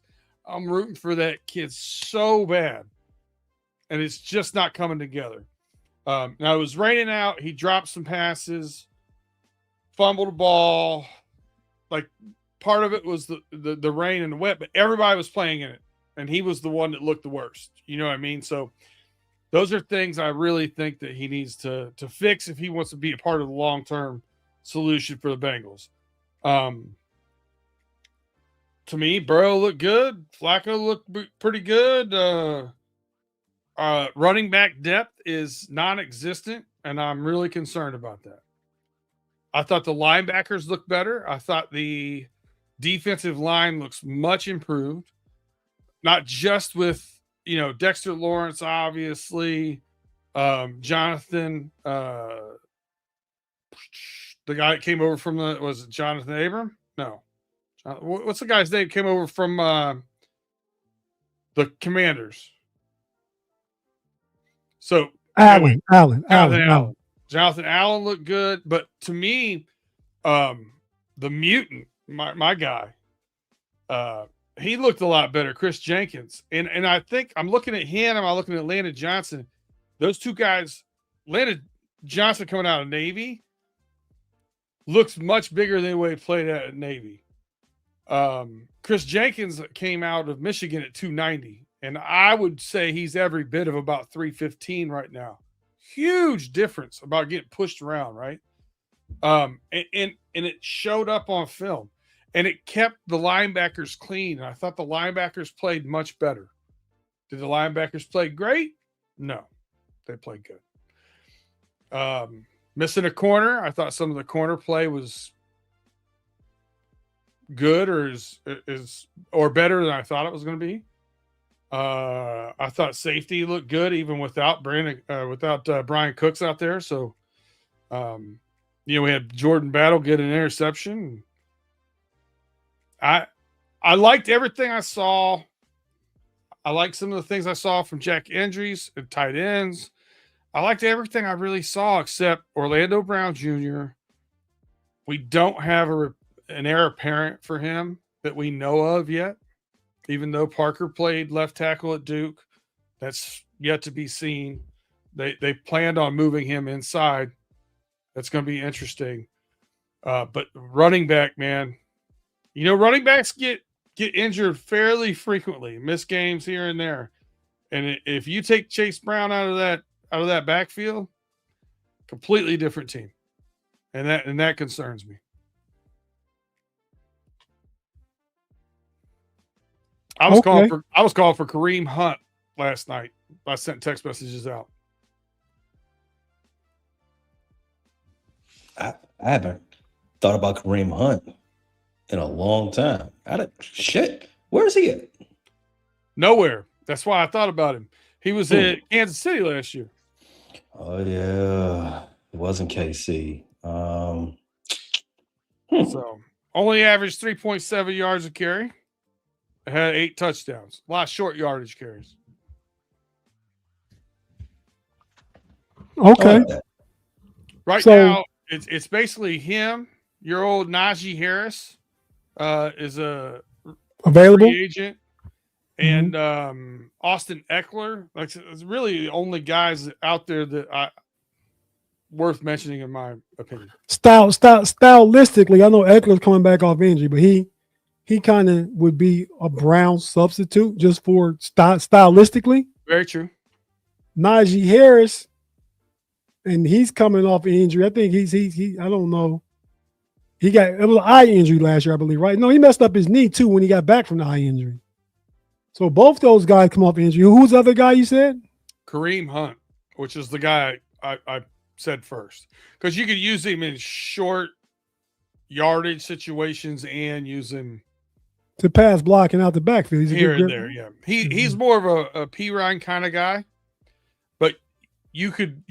I'm rooting for that kid so bad. And it's just not coming together. Now, it was raining out. He dropped some passes, fumbled the ball. Like, part of it was the rain and the wet, but everybody was playing in it. And he was the one that looked the worst. You know what I mean? So those are things I really think that he needs to fix if he wants to be a part of the long-term solution for the Bengals. To me, Burrow looked good. Flacco looked pretty good. Running back depth is non-existent, and I'm really concerned about that. I thought the linebackers looked better. I thought the defensive line looks much improved, not just with, Dexter Lawrence, obviously, Jonathan, the guy that came over from was it Jonathan Abram? No. What's the guy's name? Came over from the Commanders. So Allen. Jonathan Allen looked good, but to me, the mutant, my guy, he looked a lot better. Chris Jenkins, and I think I'm looking at him. I'm looking at Landon Johnson. Those two guys, Landon Johnson coming out of Navy, looks much bigger than the way he played at Navy. Chris Jenkins came out of Michigan at 290, and I would say he's every bit of about 315 right now. Huge difference about getting pushed around, right? And it showed up on film, and it kept the linebackers clean. And I thought the linebackers played much better. Did the linebackers play great? No, they played good. Missing a corner. I thought some of the corner play was good or better than I thought it was going to be. I thought safety looked good even without Brian Cooks out there. So, we had Jordan Battle get an interception. I liked everything I saw. I liked some of the things I saw from Jack Endries and tight ends. I liked everything I really saw except Orlando Brown Jr. We don't have an heir apparent for him that we know of yet, even though Parker played left tackle at Duke. That's yet to be seen. They planned on moving him inside. That's going to be interesting. But running back, man, running backs get injured fairly frequently, miss games here and there. And if you take Chase Brown out of that backfield, completely different team. And that concerns me. I was calling for Kareem Hunt last night. I sent text messages out. I haven't thought about Kareem Hunt in a long time. Where is he at? Nowhere. That's why I thought about him. He was in Kansas City last year. Oh yeah, it wasn't KC. So only averaged 3.7 yards a carry. Had 8 touchdowns. A lot of short yardage carries. Okay. Right now, it's basically him. Your old Najee Harris is a available free agent, and Austin Eckler. Like, it's really the only guys out there that worth mentioning in my opinion. Stylistically, I know Eckler's coming back off injury, but he kind of would be a Brown substitute just for stylistically. Very true. Najee Harris, and he's coming off an injury. I think he I don't know. It was an eye injury last year, I believe, right? No, he messed up his knee too when he got back from the eye injury. So both those guys come off injury. Who's the other guy you said? Kareem Hunt, which is the guy I said first, because you could use him in short yardage situations and use him To pass blocking out the backfield. He's a here good and there. Yeah, he's more of a P Ryan kind of guy, but you could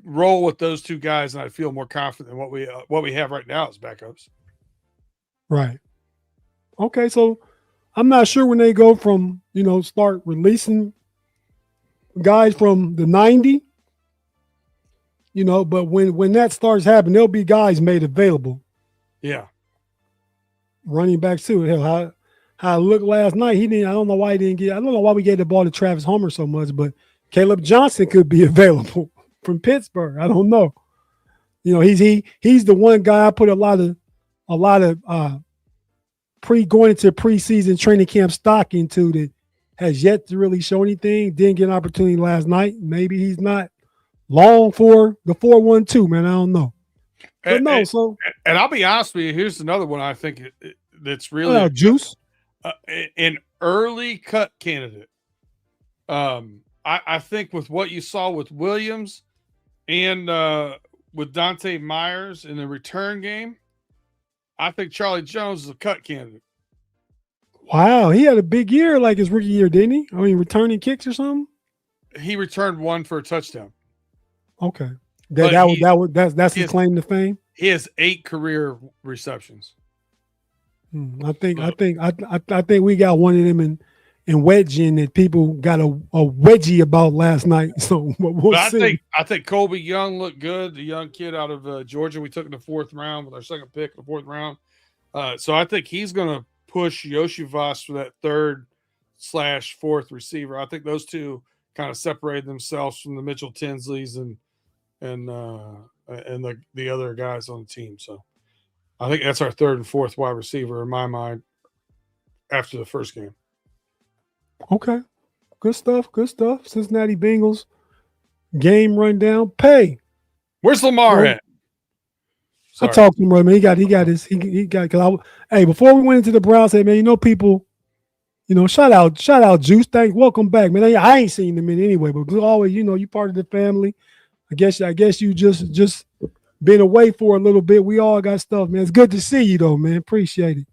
roll with those two guys, and I feel more confident in what we have right now as backups. Right. Okay, so I'm not sure when they go from, start releasing guys from the 90, but when that starts happening, there'll be guys made available. Yeah. Running backs too. Hell, how it looked last night, I don't know why we gave the ball to Travis Homer so much, but Caleb Johnson could be available from Pittsburgh. I don't know. He's the one guy I put a lot of going into preseason training camp stock into that has yet to really show anything. Didn't get an opportunity last night. Maybe he's not long for the 4-1-2, man. I don't know. But and I'll be honest with you. Here's another one I think that's really juice. An early cut candidate. I think with what you saw with Williams and with Dante Myers in the return game, I think Charlie Jones is a cut candidate. Wow, he had a big year like his rookie year, didn't he? I mean, returning kicks or something. He returned one for a touchdown. Okay, that's his claim to fame. He has 8 career receptions. I think we got one of them in wedging that people got a wedgie about last night. So we'll see. I think Colby Young looked good. The young kid out of Georgia, we took in the 4th round with our second pick in the 4th round. So I think he's going to push Yoshivas for that 3rd/4th receiver. I think those two kind of separated themselves from the Mitchell Tinsleys and the other guys on the team. So I think that's our 3rd and 4th wide receiver in my mind after the first game. Okay. Good stuff. Cincinnati Bengals game rundown. Pay. Where's Lamar at? I talked to him, right, man. He got his, before we went into the Browns, hey, man, people, shout out Juice. Welcome back, man. I ain't seen him in anyway, but always, you part of the family. I guess you just been away for a little bit. We all got stuff, man. It's good to see you though, man. Appreciate it.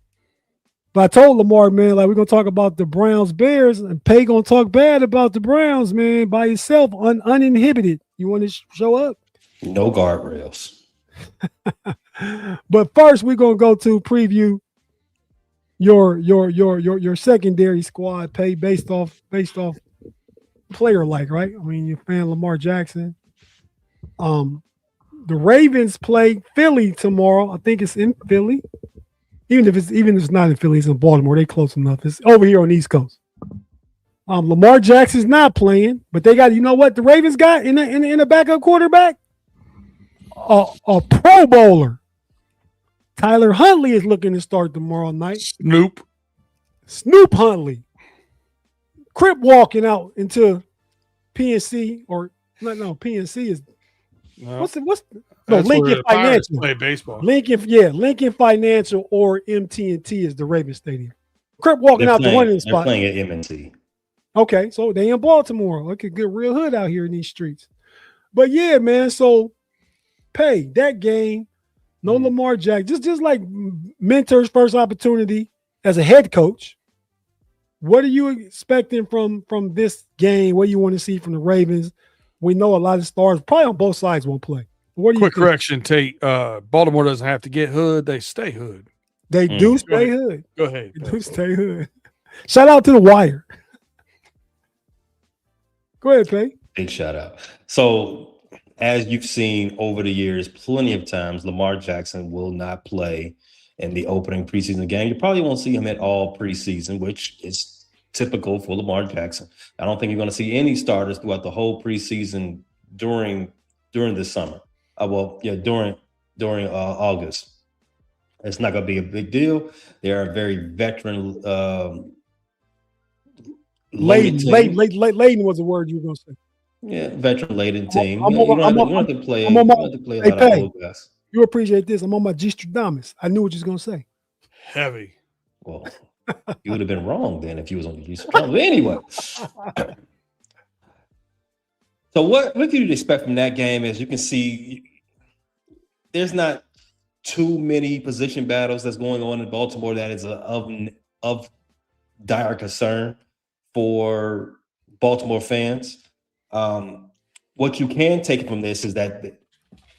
But I told Lamar, man, we're gonna talk about the Browns Bears, and Pay gonna talk bad about the Browns, man, by yourself, uninhibited. You want to show up? No guardrails. But first, we're gonna go to preview your secondary squad, Pay, based off player like, right? I mean, you're a fan of Lamar Jackson. The Ravens play Philly tomorrow. I think it's in Philly. Even if it's not in Philly, it's in Baltimore. They close enough. It's over here on the East Coast. Lamar Jackson's not playing, but they got, what the Ravens got in a backup quarterback? A Pro Bowler. Tyler Huntley is looking to start tomorrow night. Snoop Huntley. Crip walking out into PNC or no, PNC is Lincoln Financial. Play baseball. Lincoln Financial or MT&T is the Ravens Stadium. Crip walking out the winning spot. They're playing at M&T. Okay, so they in Baltimore. Look at good real hood out here in these streets. But yeah, man. So Pay that game. No Lamar Jackson. Just like Mentor's first opportunity as a head coach. What are you expecting from this game? What do you want to see from the Ravens? We know a lot of stars, probably on both sides, won't play. What do you think? Correction, Tate. Baltimore doesn't have to get hood; they stay hood. They do stay hood. Go ahead. They do stay hood. Shout out to the Wire. Go ahead, Pay. Big shout out. So, as you've seen over the years, plenty of times, Lamar Jackson will not play in the opening preseason game. You probably won't see him at all preseason, which is typical for Lamar Jackson. I don't think you're going to see any starters throughout the whole preseason during the summer. During August. It's not going to be a big deal. They are a very veteran. Laden was the word you were going to say. Yeah, veteran-laden team. You don't have to play a lot of old guys. You appreciate this. I'm on my G Stradamus. I knew what you was going to say. Heavy. Well, You would have been wrong then if you was on the Houston Cardinals. But anyway. So what did you expect from that game? As you can see, there's not too many position battles that's going on in Baltimore that is of dire concern for Baltimore fans. What you can take from this is that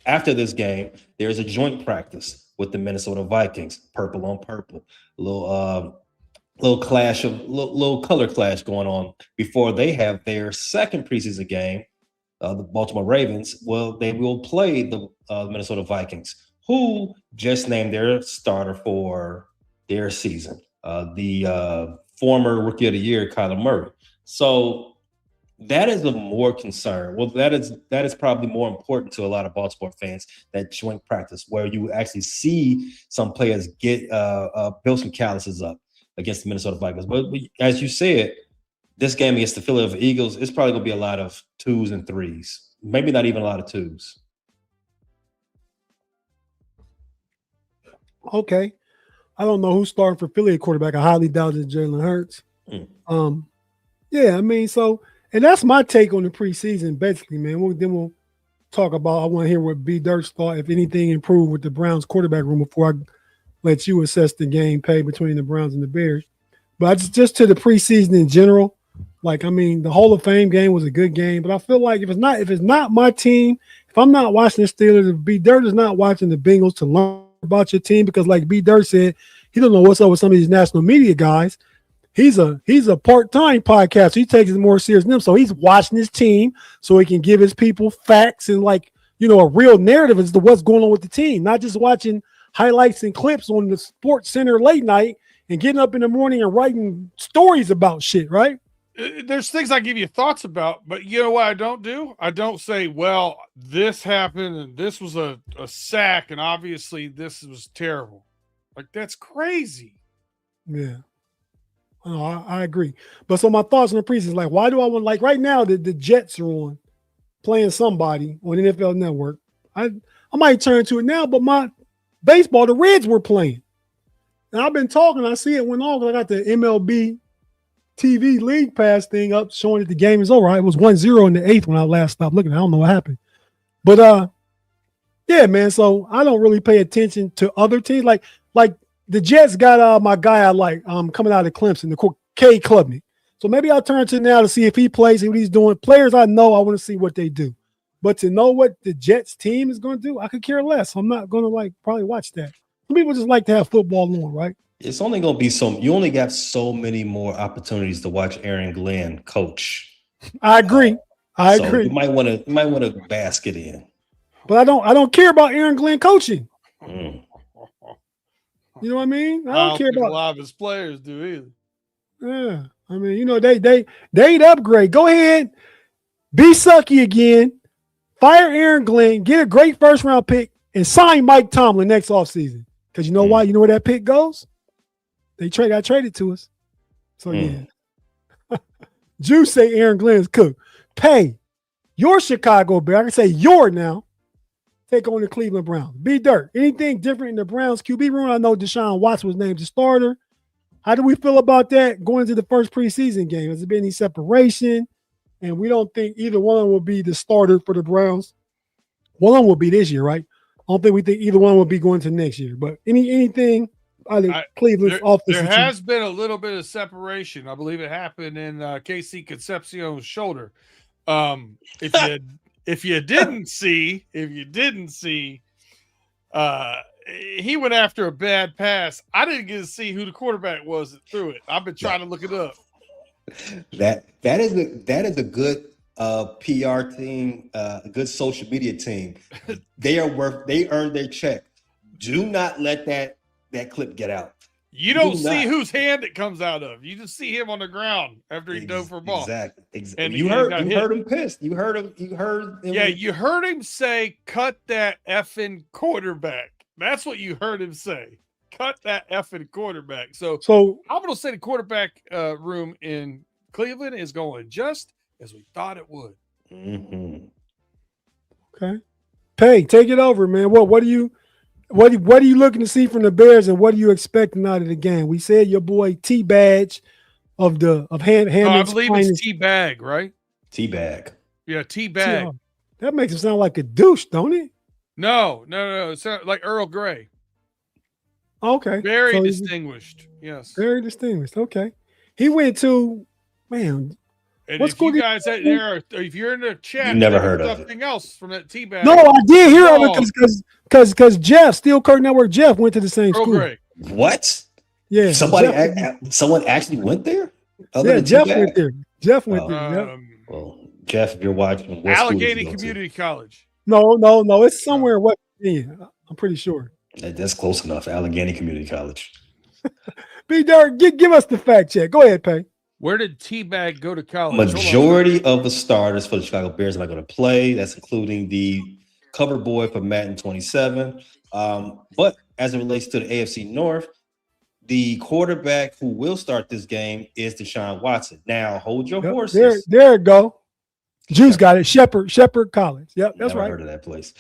after this game, there's a joint practice with the Minnesota Vikings, purple on purple, little color clash going on before they have their second preseason game. The Baltimore Ravens, well, they will play the Minnesota Vikings, who just named their starter for their season, the former Rookie of the Year, Kyler Murray. So that is of more concern. Well, that is probably more important to a lot of Baltimore fans, that joint practice where you actually see some players get build some calluses up against the Minnesota Vikings. But as you said, this game against the Philadelphia Eagles, it's probably going to be a lot of 2s and 3s. Maybe not even a lot of 2s. Okay. I don't know who's starting for Philly at quarterback. I highly doubt it's Jalen Hurts. Yeah, I mean, so, and that's my take on the preseason, basically, man. Then we'll talk about, I want to hear what B. Dirk's thought, if anything improved with the Browns quarterback room before I let you assess the game play between the Browns and the Bears. But just to the preseason in general, like, I mean, the Hall of Fame game was a good game, but I feel like if it's not my team, if I'm not watching the Steelers, if B. Dirt is not watching the Bengals to learn about your team, because like B. Dirt said, he don't know what's up with some of these national media guys. He's a part-time podcaster. He takes it more serious than them. So he's watching his team so he can give his people facts and, like, you know, a real narrative as to what's going on with the team, not just watching highlights and clips on the Sports Center late night and getting up in the morning and writing stories about shit, right? There's things I give you thoughts about, but you know what I don't do? I don't say, well, this happened and this was a sack and obviously this was terrible. Like, that's crazy. Yeah. No, I agree. But so my thoughts on the preseason, like, why do I want, like, right now the Jets are on playing somebody on NFL Network. I might turn to it now, but my baseball, the Reds were playing. And I've been talking, I see it went on because I got the MLB TV League Pass thing up showing that the game is over. It was 1-0 in the 8th when I last stopped looking. I don't know what happened. But yeah, man, so I don't really pay attention to other teams. Like the Jets got my guy I like coming out of Clemson, the K Klubnik. So maybe I'll turn to now to see if he plays, see what he's doing. Players I know, I want to see what they do. But to know what the Jets team is going to do, I could care less. I'm not going to probably watch that. Some people just like to have football on, right? It's only going to be you only got so many more opportunities to watch Aaron Glenn coach. I agree. I agree. You might want to bask it in. But I don't care about Aaron Glenn coaching. You know what I mean? I don't care about a lot of his players do either. Yeah. I mean, you know, they'd upgrade. Go ahead, be sucky again, fire Aaron Glenn, get a great first round pick, and sign Mike Tomlin next offseason. Because you know why? You know where that pick goes? Got traded to us. So yeah. Juice say Aaron Glenn is cooked. Pay your Chicago Bear. I can say your now. Take on the Cleveland Browns. B Dirt. Anything different in the Browns QB room? I know Deshaun Watson was named the starter. How do we feel about that going into the first preseason game? Has there been any separation? And we don't think either one of them will be the starter for the Browns. One of them will be this year, right? I don't think we think either one will be going to next year. But anything either Cleveland's offense. There has been a little bit of separation. I believe it happened in KC Concepcion's shoulder. If you didn't see, he went after a bad pass. I didn't get to see who the quarterback was that threw it. I've been trying to look it up. That is a good PR team, a good social media team. They earned their check. Do not let that clip get out. You don't see whose hand it comes out of. You just see him on the ground after he dove for a ball. Exactly. And you heard him pissed. You heard him. Yeah, you heard him say, "Cut that effing quarterback." That's what you heard him say. Cut that effing quarterback. So I'm going to say the quarterback room in Cleveland is going just as we thought it would. Mm-hmm. Okay. Pay, take it over, man. What do you What are you looking to see from the Bears, and what are you expecting out of the game? We said your boy T Badge of I believe it's T Bag, right? T Bag. Yeah, T Bag. That makes him sound like a douche, don't it? No. It sounds like Earl Grey. Okay. Very distinguished. Yes. Very distinguished. Okay. He went to, man. And if you guys out there, if you're in the chat, you never heard of something else from that T-bag. No, I did hear of it because Jeff, Steel Curtain Network Jeff, went to the same Earl school. Grey. What? Yeah. Someone actually went there? Jeff went there. Jeff went there. Well, Jeff, if you're watching, Allegheny Community College. No. It's somewhere in West Virginia. I'm pretty sure. That's close enough. Allegheny Community College. B. Dirk, give us the fact check. Go ahead, Pay. Where did T-Bag go to college? Majority of the starters for the Chicago Bears are not going to play. That's including the cover boy for Madden 27. But as it relates to the AFC North, the quarterback who will start this game is Deshaun Watson. Now, hold your horses. There it go. Juice got it. Shepherd College. Yep, that's right. Heard of that place.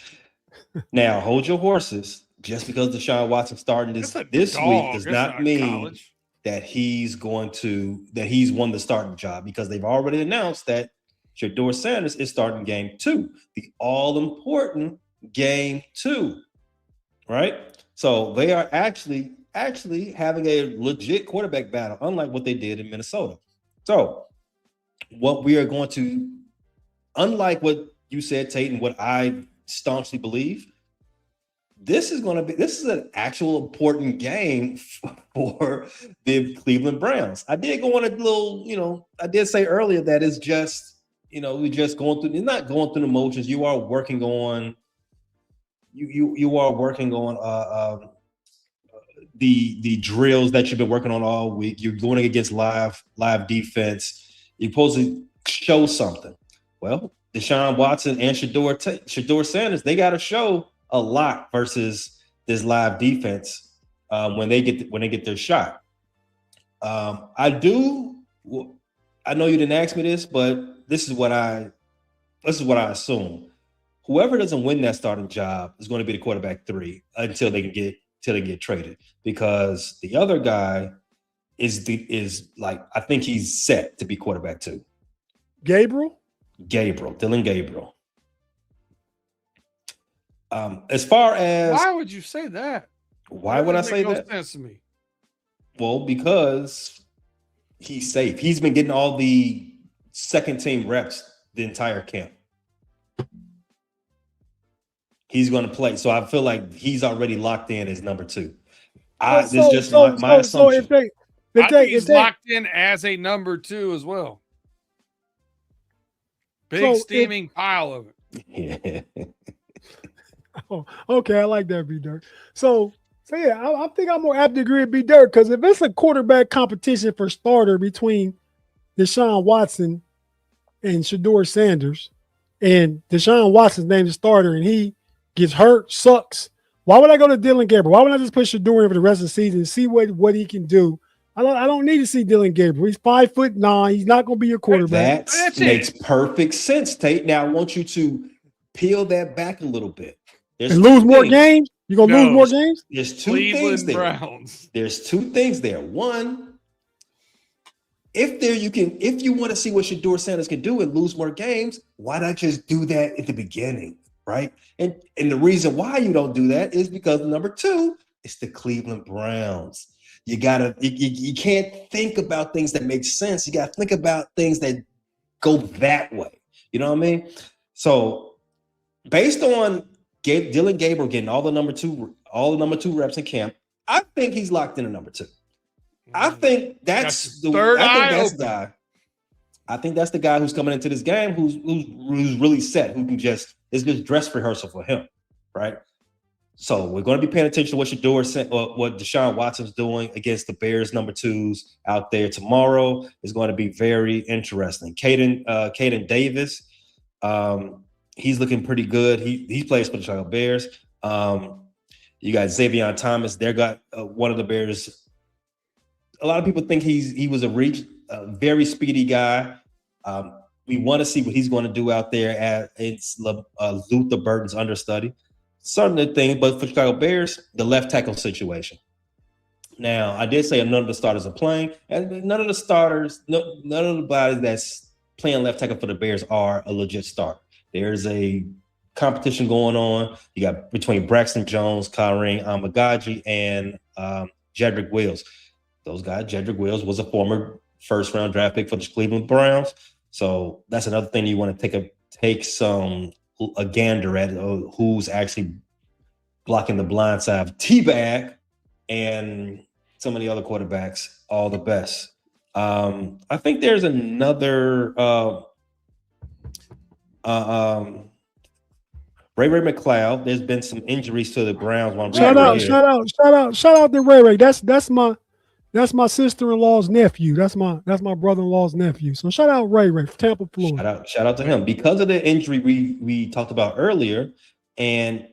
Now, hold your horses. Just because Deshaun Watson starting this week does not mean that he's won the starting job, because they've already announced that Shedeur Sanders is starting game 2, the all-important game 2, right? So they are actually having a legit quarterback battle, unlike what they did in Minnesota. So what we are going to, unlike what you said, Tate, and what I staunchly believe, this is an actual important game for the Cleveland Browns. I did go on a little, I did say earlier that it's just, we're just going through, you're not going through the motions. You are working on, the drills that you've been working on all week. You're going against live defense. You're supposed to show something. Well, Deshaun Watson and Shedeur Sanders, they got to show a lot versus this live defense when they get their shot. I know you didn't ask me this, but this is what I assume. Whoever doesn't win that starting job is going to be the quarterback 3 until they get traded, because the other guy is like, I think he's set to be quarterback 2. Dylan Gabriel. As far as why would you say that? Why would I say that? Sense to me. Well, because he's safe. He's been getting all the second team reps the entire camp. He's going to play, so I feel like he's already locked in as number 2. This is just my assumption. I think he's locked in as a number 2 as well. Big steaming pile of it. Yeah. Oh, okay, I like that, B Dirk. So yeah, I think I'm more apt to agree with B Dirk, because if it's a quarterback competition for starter between Deshaun Watson and Shedeur Sanders, and Deshaun Watson's named the starter and he gets hurt, sucks, why would I go to Dylan Gabriel? Why would I just put Shedeur in for the rest of the season and see what he can do? I don't need to see Dylan Gabriel. He's 5'9". He's not going to be your quarterback. That makes perfect sense, Tate. Now I want you to peel that back a little bit. And lose more games? You're going to lose more games? There's two things there. Browns. There's 2 things there. One, if you want to see what Shedeur Sanders can do and lose more games, why not just do that at the beginning, right? And the reason why you don't do that is because number 2, it's the Cleveland Browns. You can't think about things that make sense. You got to think about things that go that way. You know what I mean? So based on Dylan Gabriel getting all the number two reps in camp, I think he's locked in at number 2. I think that's the guy. I think that's the guy who's coming into this game who's really set, who can it's just dress rehearsal for him, right? So we're going to be paying attention to what Deshaun Watson's doing against the Bears number 2s out there tomorrow. Is going to be very interesting. Caden Davis, he's looking pretty good. He plays for the Chicago Bears. You got Xavier Thomas. They got one of the Bears. A lot of people think he was a very speedy guy. We want to see what he's going to do out there. It's Luther Burton's understudy. certain things, but for Chicago Bears, the left tackle situation. Now, I did say none of the starters are playing, and none of the starters, none of the bodies that's playing left tackle for the Bears are a legit starter. There's a competition going on. You got between Braxton Jones, Kareem Amagaji, and Jedrick Wills. Those guys, Jedrick Wills was a former first-round draft pick for the Cleveland Browns. So that's another thing you want to take a gander at who's actually blocking the blind side of T-Bag and some of the other quarterbacks, all the best. I think there's another Ray McCloud. There's been some injuries to the Browns. Shout out to Ray. That's my sister-in-law's nephew. That's my brother-in-law's nephew. So shout out Ray from Tampa, Florida. Shout out to him because of the injury we talked about earlier. And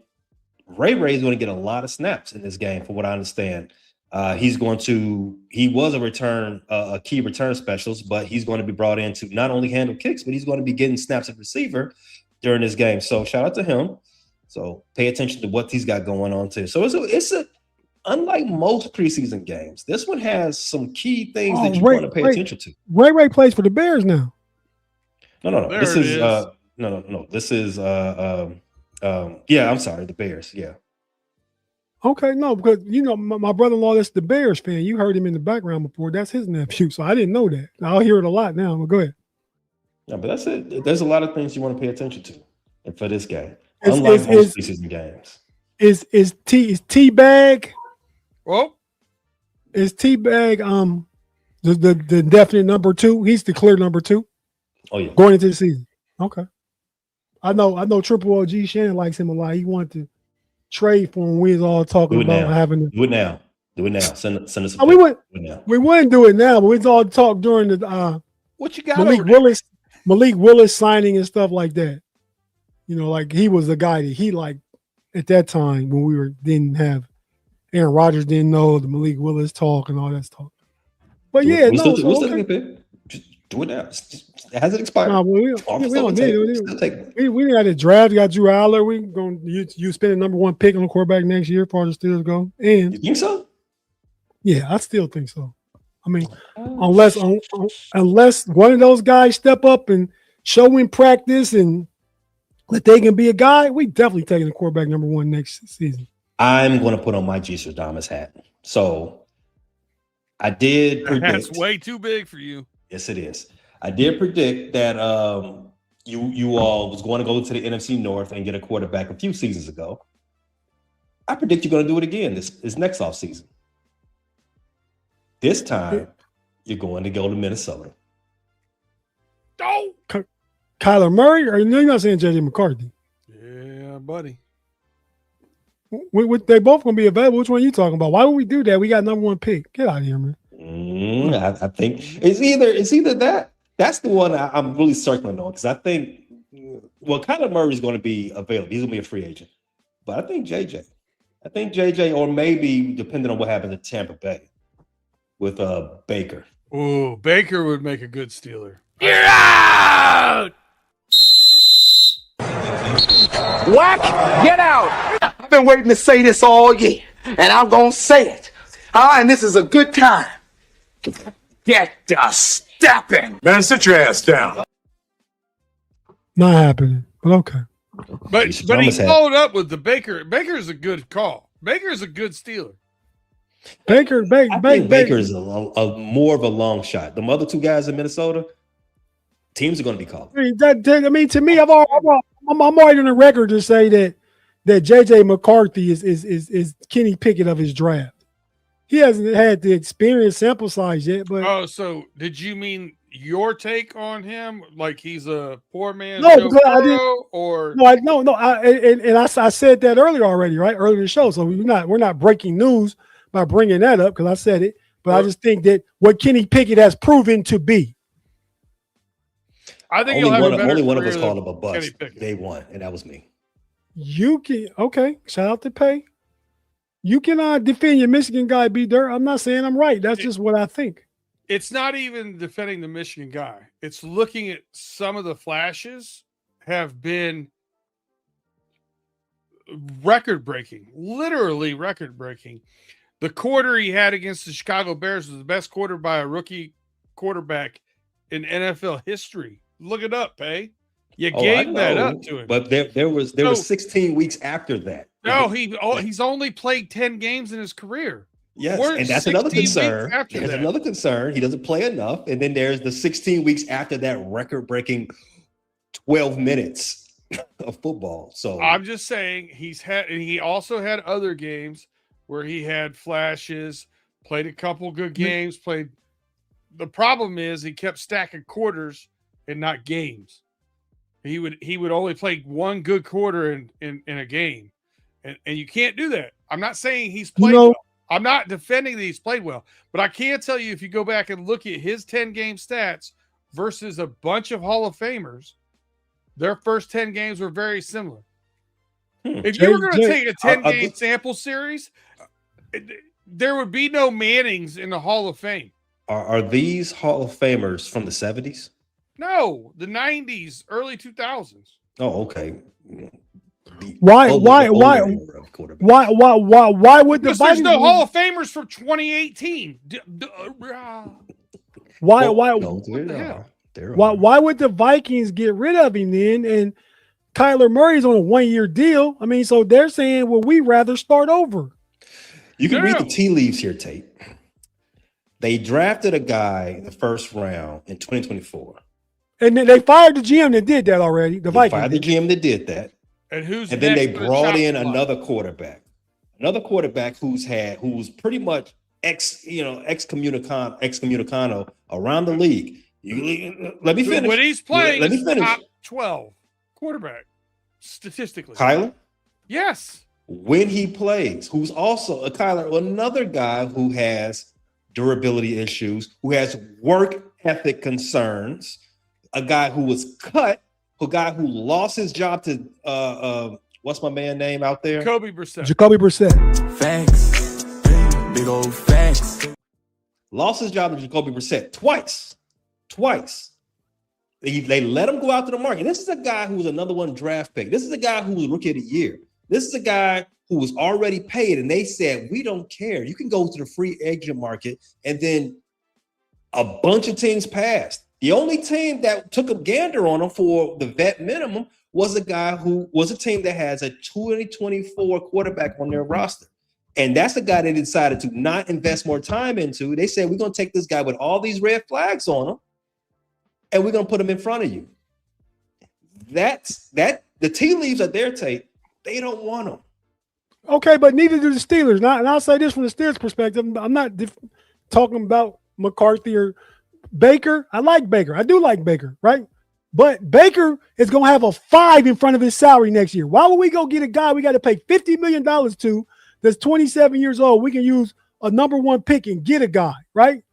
Ray is going to get a lot of snaps in this game, from what I understand. He was a key return specialist, but he's going to be brought in to not only handle kicks, but he's going to be getting snaps at receiver during this game. So shout out to him. So pay attention to what he's got going on too. So it's unlike most preseason games, this one has some key things that you want to pay attention to. Ray plays for the Bears now. No. This is no. This is I'm sorry, the Bears. Yeah. Okay, no, because my brother-in-law that's the Bears fan. You heard him in the background before. That's his nephew, so I didn't know that. I'll hear it a lot now. But go ahead. Yeah, but that's it. There's a lot of things you want to pay attention to for this game. Unlike most preseason games. Is T-Bag? Well, is T-Bag the definite number 2? He's the clear number 2. Oh yeah, going into the season. Okay, I know. Triple OG Shannon likes him a lot. He wanted to trade for him. We was all talking about having to do it now. Send us a we wouldn't do it now, but we was all talk during the what you got Malik Willis signing and stuff like that. Like he was the guy that he liked at that time when we didn't have Aaron Rodgers, didn't know the Malik Willis talk and all that stuff. But do it now. It hasn't expired. No, we don't need it. We got a draft. We got Drew Allar. We going you spend the number 1 pick on the quarterback next year, as far as the Steelers go. And you think so? Yeah, I still think so. I mean, unless one of those guys step up and show in practice and that they can be a guy, we definitely taking the quarterback number 1 next season. I'm going to put on my Jesus Damas hat. So I did predict. That's way too big for you. Yes, it is. I did predict that you all was going to go to the NFC North and get a quarterback a few seasons ago. I predict you're going to do it again this next offseason. This time, you're going to go to Minnesota. Oh, Kyler Murray, or no, you're not saying JJ McCarthy? Yeah, buddy. They both going to be available. Which one are you talking about? Why would we do that? We got number 1 pick. Get out of here, man. I think it's either that. That's the one I'm really circling on because I think, Kyler Murray is going to be available. He's going to be a free agent. But I think JJ, or maybe depending on what happens at Tampa Bay with Baker. Oh, Baker would make a good Steeler. You're out! Whack, get out! I've been waiting to say this all year, and I'm going to say it. And this is a good time. Get the stepping. Man, sit your ass down. Not happening, but okay. But he followed up with the Baker. Baker's a good call. Baker's a good Steeler. Baker is a more of a long shot. The other 2 guys in Minnesota, teams are going to be calling. To me, I'm already on the record to say that JJ McCarthy is Kenny Pickett of his draft. He hasn't had the experience sample size yet, but so did you mean your take on him? Like he's a poor man? No, because I said that earlier already, right? Earlier in the show. So we're not breaking news by bringing that up because I said it. But I just think that what Kenny Pickett has proven to be. I think only one of us called him a bust day one, and that was me. You can shout out to Pay. You can defend your Michigan guy, B-Dirt. I'm not saying I'm right. That's just what I think. It's not even defending the Michigan guy. It's looking at some of the flashes have been record breaking, literally record breaking. The quarter he had against the Chicago Bears was the best quarter by a rookie quarterback in NFL history. Look it up, Pay. You gave that up to him. But there was 16 weeks after that. No, he's only played 10 games in his career. Yes, We're and that's another 16 concern. weeks after There's that. another concern. He doesn't play enough. And then there's the 16 weeks after that record-breaking 12 minutes of football. So I'm just saying he also had other games where he had flashes, played a couple good games, the problem is he kept stacking quarters and not games. He would only play one good quarter in a game. And you can't do that. I'm not saying he's played well. I'm not defending that he's played well, but I can tell you if you go back and look at his 10-game stats versus a bunch of Hall of Famers, their first 10 games were very similar. If you were going to take a 10-game sample series, there would be no Mannings in the Hall of Fame. Are these Hall of Famers from the 70s? No, the 90s, early 2000s. Oh, okay. Why would the Because there's Vikings no Hall of Famers from 2018? Why would the Vikings get rid of him then? And Kyler Murray's on a 1-year deal. I mean, so they're saying, well, we rather start over. You can read the tea leaves here, Tate. They drafted a guy in the first round in 2024. And then they fired the GM that did that already. The Vikings fired the GM that did that. And then they brought in another quarterback who's pretty much excommunicado around the league. Let me finish. When he's playing, let me finish. Top 12 quarterback statistically. Kyler? Yes. When he plays, who's also another guy who has durability issues, who has work ethic concerns, a guy who was cut, a guy who lost his job to what's my man name out there? Jacoby Brissett. Facts. Big old facts. Lost his job to Jacoby Brissett twice. They let him go out to the market. This is a guy who was another one draft pick. This is a guy who was rookie of the year. This is a guy who was already paid, and they said, we don't care. You can go to the free agent market, and then a bunch of teams passed. The only team that took a gander on him for the vet minimum was a guy who was a team that has a 2024 quarterback on their roster. And that's the guy they decided to not invest more time into. They said, we're going to take this guy with all these red flags on him, and we're going to put him in front of you. The tea leaves are there, Tate. They don't want him. Okay, but neither do the Steelers. And I'll say this from the Steelers' perspective. I'm not talking about McCarthy or Baker. I like Baker. I do like Baker, right? But Baker is going to have a 5 in front of his salary next year. Why would we go get a guy we got to pay $50 million to that's 27 years old? We can use a number 1 pick and get a guy, right?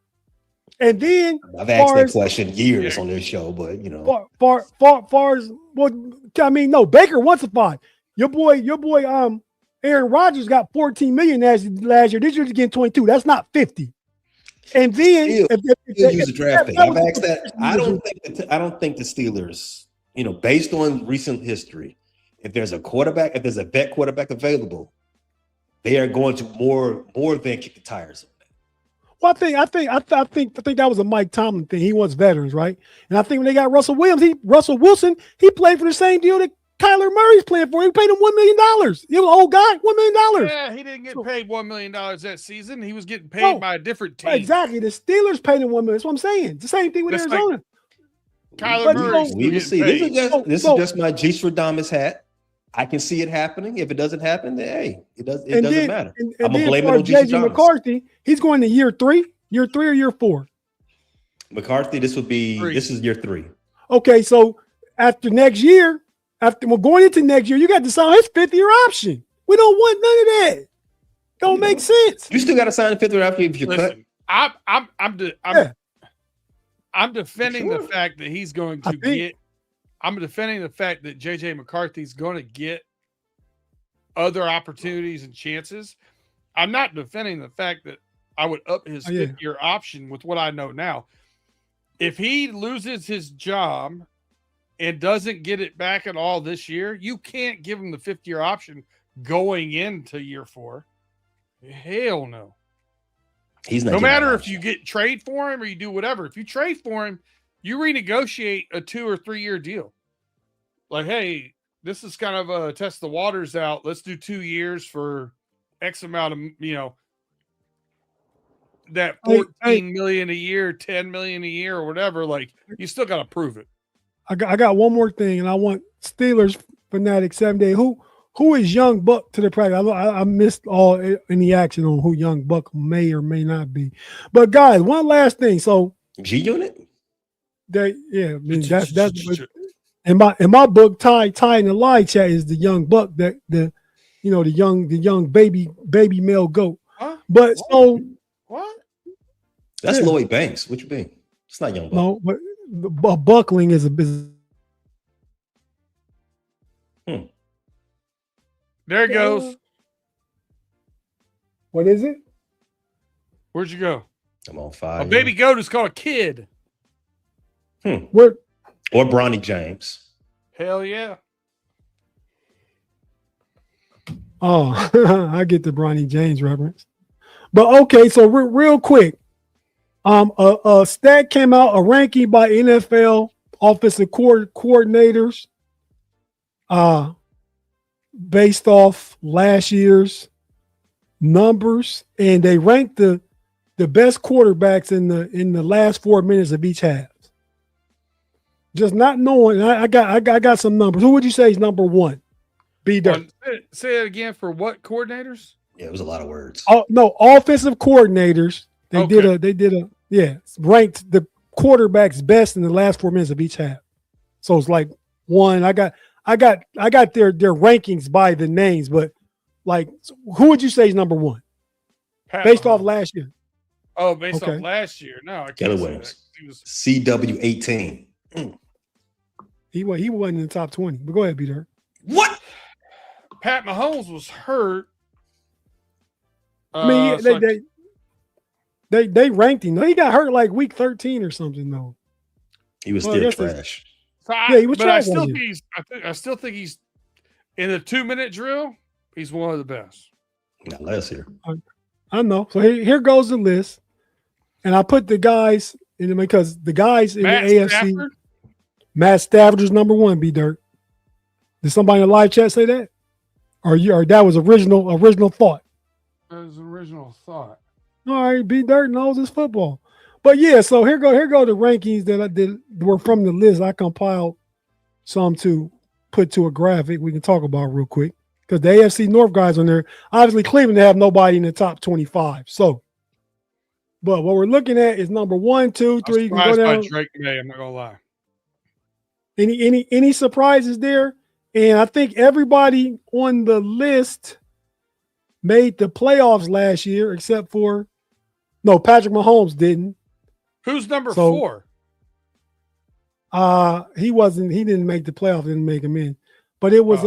And then I've asked that question years on this show, but far as no, Baker wants a 5. Your boy, Aaron Rodgers got 14 million last year. This year's getting 22. That's not 50. And then use a draft pick. I've asked that. I don't think the Steelers, based on recent history, if there's a vet quarterback available, they are going to more than kick the tires. Well, I think that was a Mike Tomlin thing. He wants veterans, right? And I think when they got Russell Wilson, he played for the same deal that Kyler Murray's playing for. He paid him $1 million. He was an old guy, $1 million. Yeah, he didn't get paid $1 million that season. He was getting paid by a different team. Exactly. The Steelers paid him $1 million. That's what I'm saying. It's the same thing with Arizona. Kyler Murray. We will see. This is just my G. Stradamus hat. I can see it happening. If it doesn't happen, then hey, it doesn't matter. I'm gonna blame it on J.J. McCarthy. He's going to year 3 or year 4. McCarthy, this is year 3. Okay, so after next year. After we're going into next year, you got to sign his 5th-year option. We don't want none of that. Don't make sense. You still got to sign a 5th-year option if you're cut. I'm defending the fact that he's going to get. I'm defending the fact that J.J. McCarthy's going to get other opportunities and chances. I'm not defending the fact that I would up his 5th-year option with what I know now. If he loses his job and doesn't get it back at all this year, you can't give him the 5th-year option going into year 4. Hell no. He's not. No getting matter that if you get trade for him or you do whatever. If you trade for him, you renegotiate a 2 or 3 year deal. Like, hey, this is kind of a test the waters out. Let's do 2 years for X amount of, that 14 million a year, 10 million a year, or whatever. Like, you still got to prove it. I got one more thing, and I want Steelers fanatic 7 day. Who is Young Buck to the practice? I missed all any action on who Young Buck may or may not be. But guys, one last thing. So G Unit. I mean that's in my book. Ty in the live chat is the Young Buck, the young baby male goat. Huh? But what? That's Lloyd Banks. What you mean? It's not Young Buck. No, but buckling is a business. There it goes. What is it? Where'd you go? I'm on fire. A baby goat is called a kid. Where? Or Bronny James. Hell yeah. Oh, I get the Bronny James reference. But okay, so real quick. A stat came out, a ranking by NFL offensive coordinators. Based off last year's numbers, and they ranked the best quarterbacks in the last 4 minutes of each half. Just not knowing, I got some numbers. Who would you say is number one? B Dirt. Say it again for what coordinators? Yeah, it was a lot of words. Oh no, offensive coordinators. They did a ranked the quarterbacks best in the last 4 minutes of each half. So it's like one. I got their rankings by the names, but like, who would you say is number one based off last year? Oh, based off last year. No, I can't. Keller Williams. CW18. He wasn't in the top 20. But go ahead, Peter. What? Pat Mahomes was hurt. I mean, they ranked him. He got hurt like week 13 or something though. He was still trash. He was trash. I still think he's in the 2-minute drill. He's one of the best. Not last year. I know. So here goes the list, and I put the guys in them because the guys in the AFC. Stafford? Matt Stafford is number one. B Dirt. Did somebody in the live chat say that? Or that was original thought? That was original thought. All right, B Dirt knows his football. But yeah, so here go the rankings that I did were from the list. I compiled some to put to a graphic we can talk about real quick because the AFC North guys on there. Obviously, Cleveland, they have nobody in the top 25. So, but what we're looking at is number 1, 2, 3. You can go down. By Drake May, I'm not gonna lie. Any surprises there? And I think everybody on the list made the playoffs last year, except for Patrick Mahomes didn't. Who's number 4? He wasn't. He didn't make the playoffs. Didn't make him in. But it was.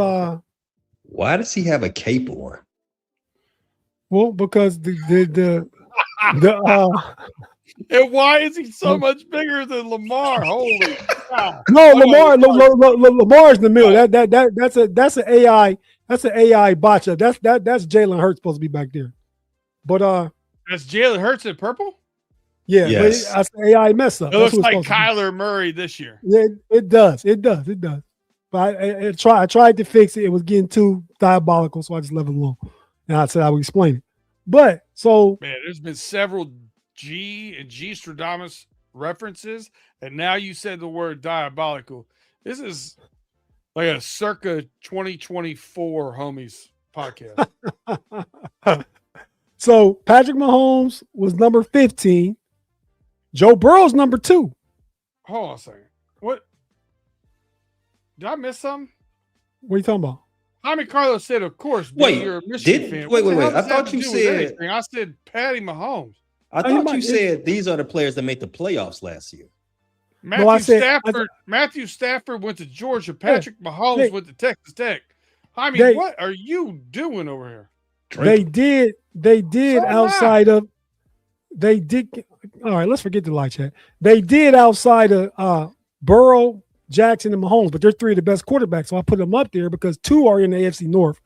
Why does he have a cape on? Well, because the and why is he so much bigger than Lamar? Holy cow! No, Lamar's in the middle. That's an AI. That's an AI botch up. That's Jalen Hurts supposed to be back there. But that's Jalen Hurts in purple. Yeah, yes. But that's an AI mess up. It looks like Kyler Murray this year. Yeah, it does. But I tried to fix it. It was getting too diabolical, so I just left it alone. And I said I would explain it. But so man, there's been several G and G Stradamus references, and now you said the word diabolical. This is like a circa 2024 homies podcast. So Patrick Mahomes was number 15. Joe Burrow's number 2. Hold on a second. What? Did I miss something? What are you talking about? Jaime Carlos said, of course, you're a Michigan fan. Wait. I thought you said. I said Patty Mahomes. I thought you said these are the players that made the playoffs last year. Matthew Stafford went to Georgia. Patrick Mahomes went to Texas Tech. Jaime, what are you doing over here? Drink. They did outside of. They did. All right, let's forget the live chat. They did outside of Burrow, Jackson, and Mahomes, but they're 3 of the best quarterbacks. So I put them up there because 2 are in the AFC North,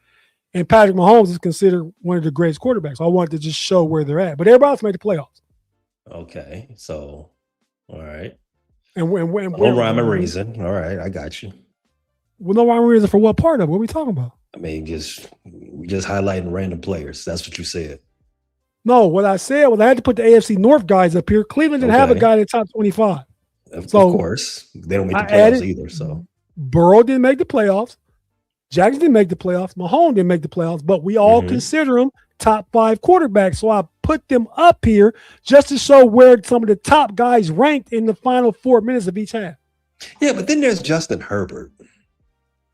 And Patrick Mahomes is considered one of the greatest quarterbacks. So I wanted to just show where they're at. But everybody else made the playoffs. Okay, so all right. And when No rhyme or reason. All right, I got you. Well, no rhyme or reason for what part of it? What are we talking about? I mean, we just highlighting random players. That's what you said. No, what I said was I had to put the AFC North guys up here. Cleveland didn't have a guy in the top 25. Of So course, they don't make the playoffs either. So Burrow didn't make the playoffs. Jackson didn't make the playoffs. Mahomes didn't make the playoffs, but we all consider them top 5 quarterbacks. So I put them up here just to show where some of the top guys ranked in the final 4 minutes of each half. yeah, but then there's Justin Herbert.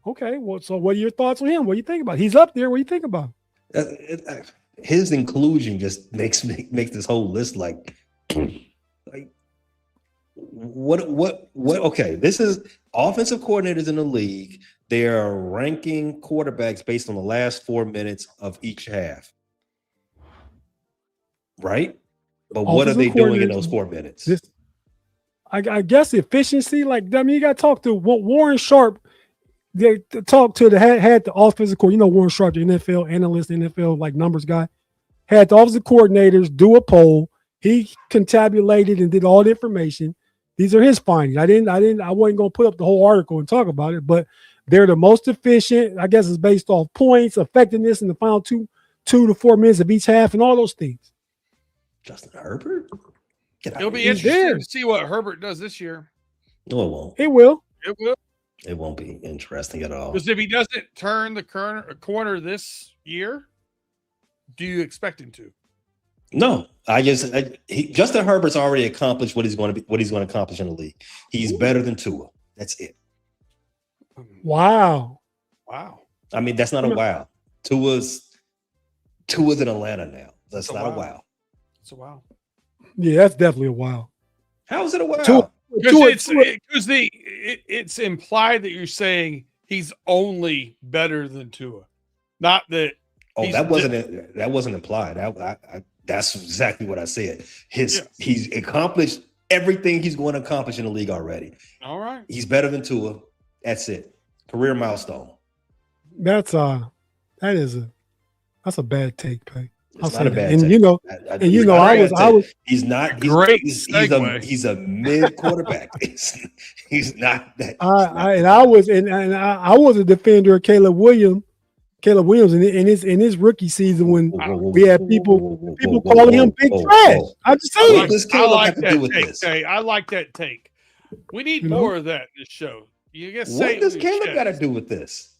Okay, well, so what are your thoughts on him? What do you think about? He's up there. What do you think about? His inclusion just makes this whole list like what okay, this is offensive coordinators in the league. They are ranking quarterbacks based on the last 4 minutes of each half, right? But what are they doing in those 4 minutes? I guess efficiency. Like, I mean, you got to talk to Warren Sharp. They talked to had the offensive coordinator. You know, Warren Sharp, the NFL analyst, NFL like numbers guy, had the offensive coordinators do a poll. He contabulated and did all the information. These are his findings. I wasn't going to put up the whole article and talk about it, but they're the most efficient. I guess it's based off points, effectiveness in the final 2 to 4 minutes of each half, and all those things. Justin Herbert? It'll be interesting to see what Herbert does this year. No, it won't. It will. It will. It won't be interesting at all. Because if he doesn't turn the corner this year, do you expect him to? No, Justin Herbert's already accomplished what he's going to accomplish in the league. He's better than Tua. That's it. Wow. I mean, that's not a wow. Tua's in Atlanta now. That's not a wow. It's a wow. Yeah, that's definitely a wow. How is it a wow? Because it's implied that you're saying he's only better than Tua, not that. Oh, that wasn't implied. That's exactly what I said. He's accomplished everything he's going to accomplish in the league already. All right. He's better than Tua. That's it. Career milestone. That's a bad take, Pay. It's not a bad take. And he's not great. He's a mid quarterback. he's not that. I was a defender of Caleb Williams in his rookie season when we had people calling him big trash. I'm just saying. I like that take. I like that take. We need more of that in this show. You guess what does Caleb got to do with this?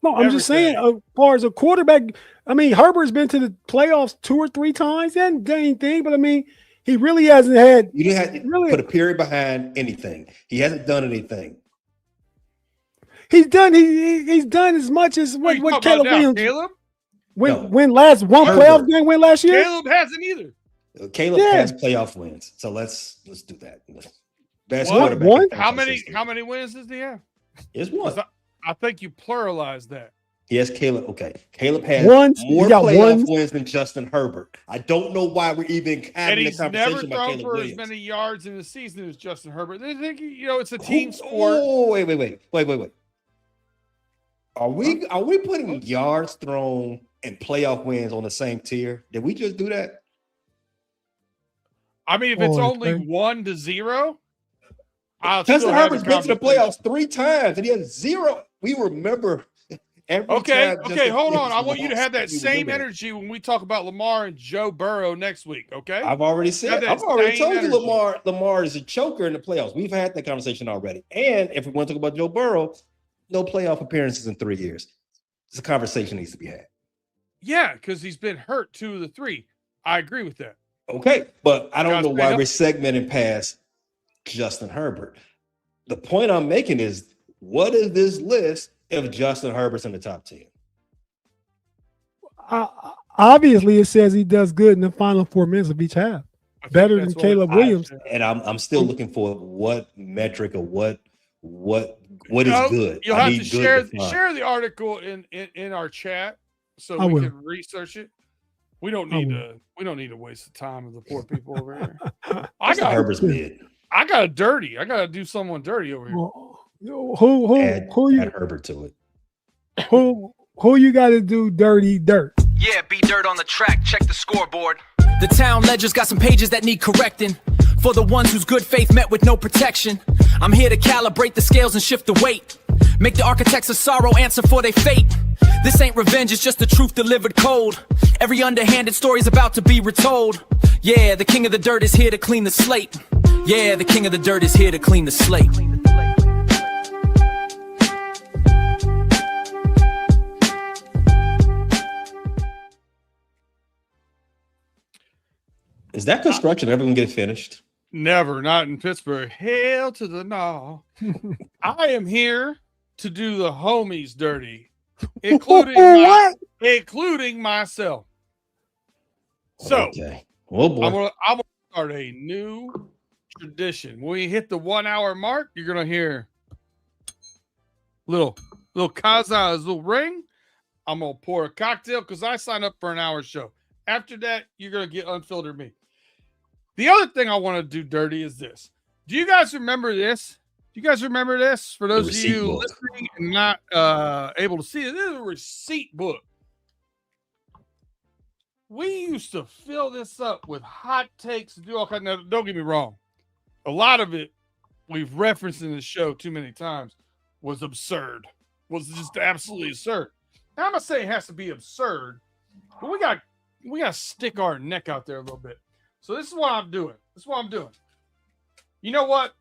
No, I'm just saying, as far as a quarterback, I mean, Herbert's been to the playoffs 2 or 3 times. He hasn't done anything, but I mean, he really hasn't had. You didn't have to put a period behind anything. He hasn't done anything. He's done as much as what Caleb Williams. Caleb? When last one playoff game win last year? Caleb hasn't either. Caleb has playoff wins, so let's do that. Best quarterback. One? How many wins does he have? It's one. I think you pluralized that. Yes, Caleb. Okay, Caleb has more playoff wins than Justin Herbert. I don't know why we're even having a conversation about Caleb Williams. Never thrown for as many yards in the season as Justin Herbert. They think it's a team sport. Oh, wait. Are we putting yards thrown and playoff wins on the same tier? Did we just do that? I mean, if it's only 1-0, Justin Herbert's been to the playoffs 3 times and he has 0. We remember every time. Okay, hold on. I want you to have that same energy when we talk about Lamar and Joe Burrow next week. Okay, I've already told you Lamar is a choker in the playoffs. We've had that conversation already. And if we want to talk about Joe Burrow, no playoff appearances in 3 years. It's a conversation that needs to be had. Yeah, because he's been hurt 2 of the 3. I agree with that. Okay, but I don't know why we're segmenting past Justin Herbert. The point I'm making is, what is this list if Justin Herbert's in the top 10? Obviously, it says he does good in the final 4 minutes of each half. Better than Caleb Williams. And I'm still looking for what metric or what is good. You'll have to share the article in our chat so we can research it. We don't need to waste the time of the poor people over here. Herbert's mid. I got a dirty. I got to do someone dirty over here. Who add Herbert to it? Who Who you got to do dirty dirt? Yeah, be dirt on the track. Check the scoreboard. The town ledger's got some pages that need correcting. For the ones whose good faith met with no protection. I'm here to calibrate the scales and shift the weight. Make the architects of sorrow answer for their fate. This ain't revenge, it's just the truth delivered cold. Every underhanded story's about to be retold. Yeah, the king of the dirt is here to clean the slate. Yeah, the king of the dirt is here to clean the slate. Is that construction ever gonna get finished? Never, not in Pittsburgh. Hail to the no. I am here to do the homies dirty, including myself. So, okay. Oh boy. I'm gonna start a new tradition. When we hit the 1 hour mark, you're gonna hear little Kaza's little ring. I'm gonna pour a cocktail because I signed up for an hour show. After that, you're gonna get unfiltered me. The other thing I want to do dirty is this. Do you guys remember this? Do you guys remember this? For those of you listening and not able to see it, this is a receipt book. We used to fill this up with hot takes and do all kinds of. Now, don't get me wrong. A lot of it we've referenced in the show too many times was absurd. Was just absolutely absurd. Now, I'm not saying it has to be absurd, but we got to stick our neck out there a little bit. So this is what I'm doing. You know what?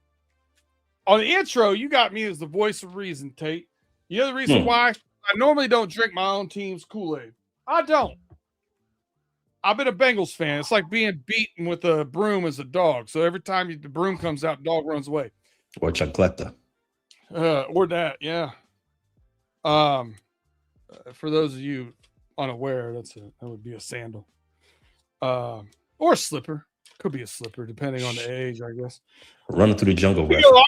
On the intro, you got me as the voice of reason, Tate. You know the reason why? I normally don't drink my own team's Kool-Aid. I don't. I've been a Bengals fan. It's like being beaten with a broom as a dog. So every time the broom comes out, the dog runs away. Or chancleta. Or that, yeah. For those of you unaware, that would be a sandal. Or a slipper. Could be a slipper, depending on the age, I guess. Running through the jungle. You know,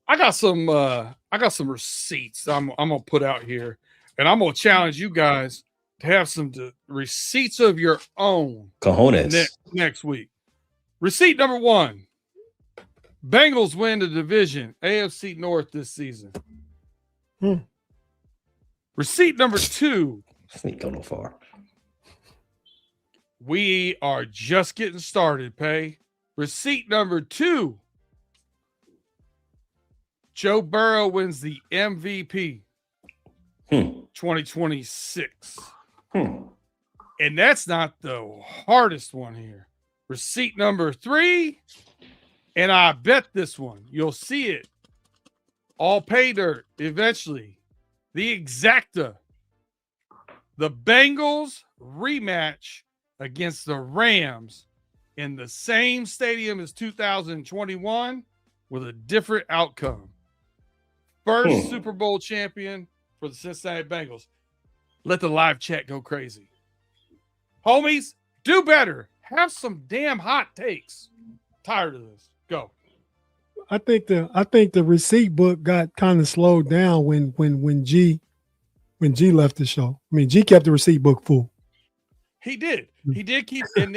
I got some receipts I'm gonna put out here, and I'm gonna challenge you guys to have some receipts of your own. Cojones. Next week. Receipt number 1. Bengals win the division, AFC North this season. Receipt number 2. I ain't going no far. We are just getting started, Pay. Receipt number 2. Joe Burrow wins the MVP 2026. And that's not the hardest one here. Receipt number 3. And I bet this one, you'll see it. All pay dirt eventually. The exacta. The Bengals rematch against the Rams in the same stadium as 2021 with a different outcome. First Super Bowl champion for the Cincinnati Bengals. Let the live chat go crazy. Homies, do better. Have some damn hot takes. Tired of this. Go. I think the receipt book got kind of slowed down when G left the show. I mean, G kept the receipt book full. He did keep, and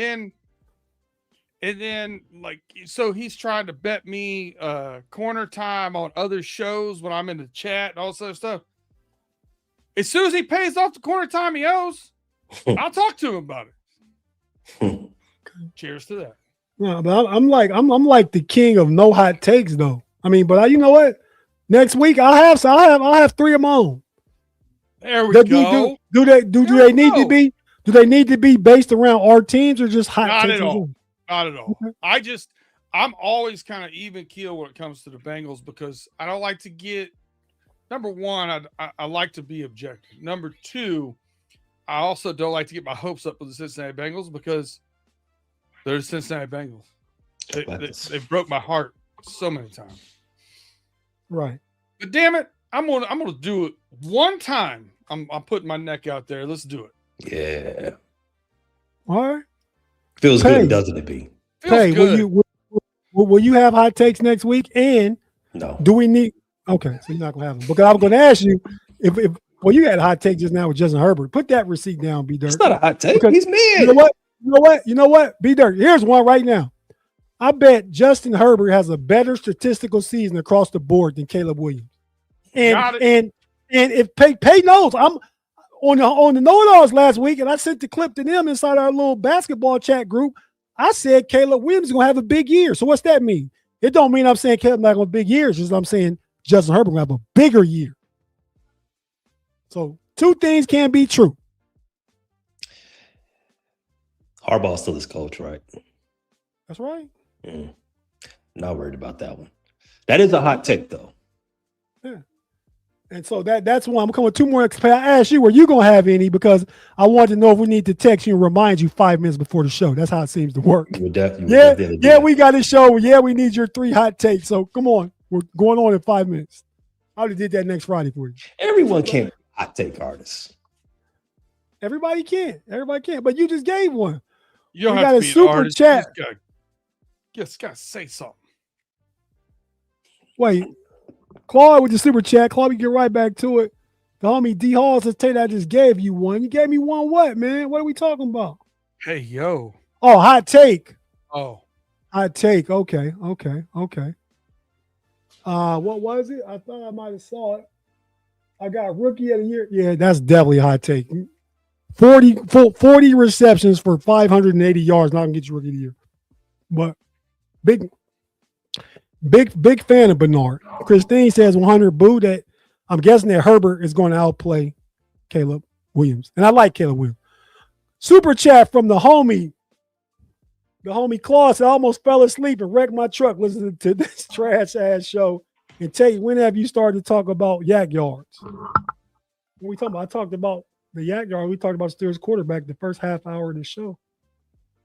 then like, so he's trying to bet me corner time on other shows when I'm in the chat and all this other stuff. As soon as he pays off the corner time he owes, I'll talk to him about it. Cheers to that. No, but I'm like the king of no hot takes though. I mean, but you know what? Next week I'll have 3 of my own. There we go. Do they need to be? Do they need to be based around our teams or just hot takes? Not at all. Okay. I'm always kind of even keel when it comes to the Bengals because I don't like to get. Number 1, I like to be objective. Number 2, I also don't like to get my hopes up with the Cincinnati Bengals because they're the Cincinnati Bengals. They broke my heart so many times. Right. But damn it, I'm gonna do it one time. I'm putting my neck out there. Let's do it. Yeah. All right. Feels good, doesn't it, B? Feels good. Will you have hot takes next week? And no. Do we need? Okay, so you're not gonna have them because I was gonna ask you if you had a hot take just now with Justin Herbert. Put that receipt down, B Dirt. It's not a hot take. He's mid. You know what? B Dirt. Here's one right now. I bet Justin Herbert has a better statistical season across the board than Caleb Williams. And if Pay knows, on the KnoItAllz last week, and I sent the clip to them inside our little basketball chat group. I said Caleb Williams is going to have a big year. So what's that mean? It don't mean I'm saying Caleb not going to have a big year. It's just I'm saying Justin Herbert will have a bigger year. So two things can be true. Harbaugh's still his coach, right? That's right. Not worried about that one. That is a hot take, though. Yeah. And so that's why I'm coming with two more. I asked you, were you going to have any? Because I wanted to know if we need to text you and remind you 5 minutes before the show. That's how it seems to work. We got a show. Yeah, we need your 3 hot takes. So come on. We're going on in 5 minutes. I already did that next Friday for you. Everyone can't be a hot take artist. Everybody can. But you just gave one. You don't we have got to a be super an artist. chat. You just gotta say something. Wait, Claude with the super chat. Claude, we get right back to it. The homie D Hall says, Tate, I just gave you one. You gave me one what, man? What are we talking about? Hey, yo. Oh, hot take. Oh. Hot take. Okay. What was it? I thought I might have saw it. I got rookie of the year. Yeah, that's definitely a hot take. 40 receptions for 580 yards. Not gonna get you rookie of the year. But big fan of Bernard. Christine says 100 boo that I'm guessing that Herbert is going to outplay Caleb Williams. And I like Caleb Williams. Super chat from the homie. The homie Claus, I almost fell asleep and wrecked my truck listening to this trash ass show. And Tate, when have you started to talk about yak yards? When we talk about, I talked about the yak yard. We talked about Steelers quarterback the first half hour of the show.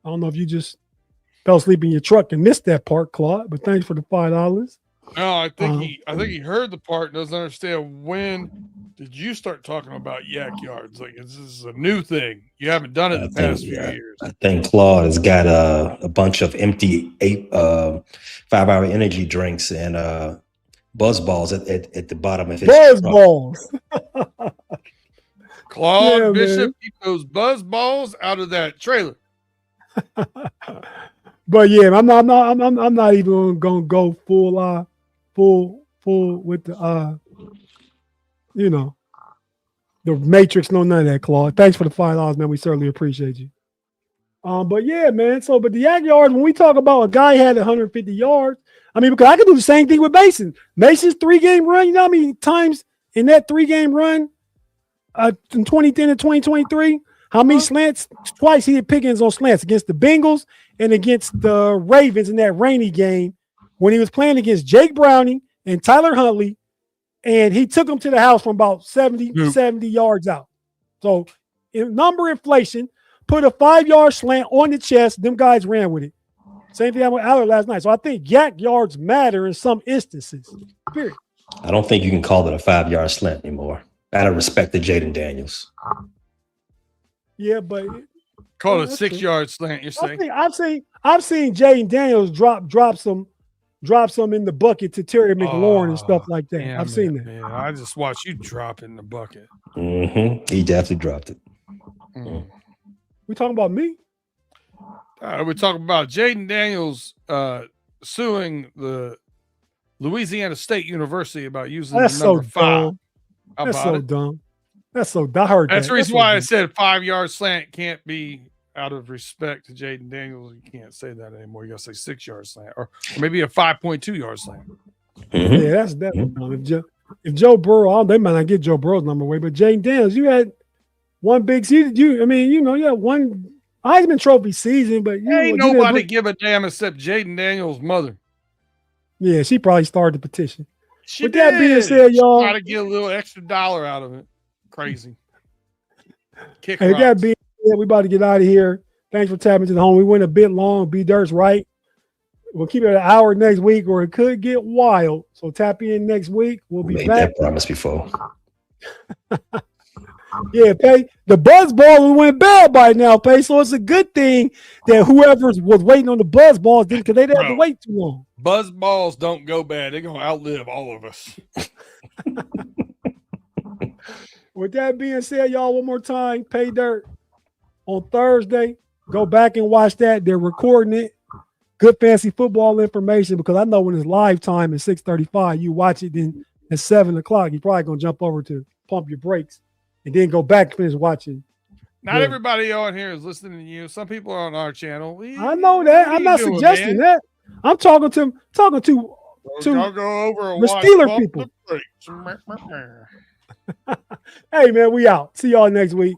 I don't know if you just fell asleep in your truck and missed that part, Claude, but thanks for the $5. No, I think he heard the part, doesn't understand when did you start talking about yak yards? Like this is a new thing. You haven't done it the past few years. I think Claude has got a bunch of empty 5-hour energy drinks and buzz balls at the bottom of his buzz balls. Claude Bishop, keep those buzz balls out of that trailer. But yeah, I'm not even gonna go full with the the Matrix. No, none of that, Claude. Thanks for the $5, man. We certainly appreciate you. But yeah, man. So, but the yak yards, when we talk about a guy had 150 yards, I mean, because I could do the same thing with Mason. Mason's 3-game run. You know how many times in that 3-game run, in 2010 and 2023, how many slants? Twice he hit Pickens on slants against the Bengals and against the Ravens in that rainy game when he was playing against Jake Browning and Tyler Huntley, and he took them to the house from about 70 yards out. So in number inflation, put a 5-yard slant on the chest, them guys ran with it. Same thing with Allar last night. So I think yak yards matter in some instances. Period. I don't think you can call it a 5-yard slant anymore. Out of respect to Jaden Daniels. Yeah, but call it a 6-yard slant. You're saying? I've seen Jaden Daniels drop some in the bucket to Terry McLaurin and stuff like that. I've seen that. Man, I just watched you drop in the bucket. He definitely dropped it. We talking about me? We're talking about Jaden Daniels suing the Louisiana State University about using the number 5. That's so dumb. That's so dumb. I heard that's that. the reason why I said 5-yard slant can't be out of respect to Jaden Daniels. You can't say that anymore. You got to say 6-yard slant or maybe a 5.2-yard slant. Yeah, that's definitely dumb. If Joe Burrow, they might not get Joe Burrow's number away, but Jaden Daniels, you had one big season. You had one Heisman Trophy season, but ain't nobody give a damn except Jaden Daniels' mother. Yeah, she probably started the petition. With that being said, y'all, try to get a little extra dollar out of it. Crazy. Hey, that being said, we about to get out of here. Thanks for tapping to the home. We went a bit long. B-Dirt's right. We'll keep it an hour next week, or it could get wild. So tap in next week. We'll be back. Made that promise before. Yeah, Pay. The buzz ball went bad by now, Pay. So it's a good thing that whoever was waiting on the buzz balls didn't, because they didn't have to wait too long. Buzz balls don't go bad. They're gonna outlive all of us. With that being said, y'all, one more time, Pay Dirt on Thursday. Go back and watch that. They're recording it. Good fantasy football information, because I know when it's live time at 6:35, you watch it then at 7 o'clock. You're probably gonna jump over to pump your brakes and then go back and finish watching. Not everybody on here is listening to you. Some people are on our channel. I know that. I'm not suggesting that. I'm talking to I'll go over and the watch Steeler Bump people. the Hey, man, we out. See y'all next week.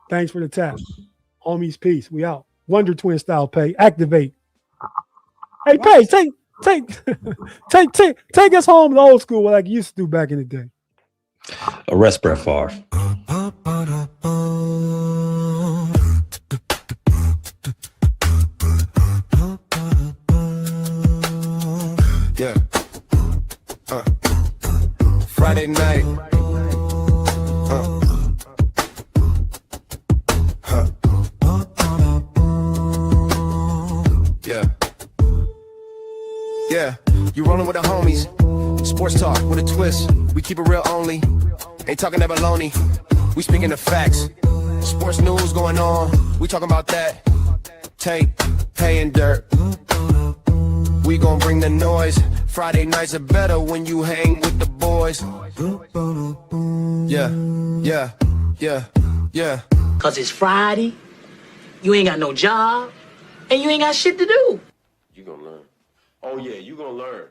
Thanks for the tap. Homies, peace. We out. Wonder Twin style pay. Activate. Hey, Pay, take us home to old school like you used to do back in the day. Arrest Brett Favre. Yeah. Friday night. Yeah. Yeah. You rolling with the homies. Sports talk with a twist. We keep it real only. Ain't talking that baloney. We speaking the facts. Sports news going on. We talking about that. Tate, paying dirt. We gon' bring the noise. Friday nights are better when you hang with the boys. Yeah, yeah, yeah, yeah. Cause it's Friday, you ain't got no job, and you ain't got shit to do. You gonna learn. Oh yeah, you gonna learn.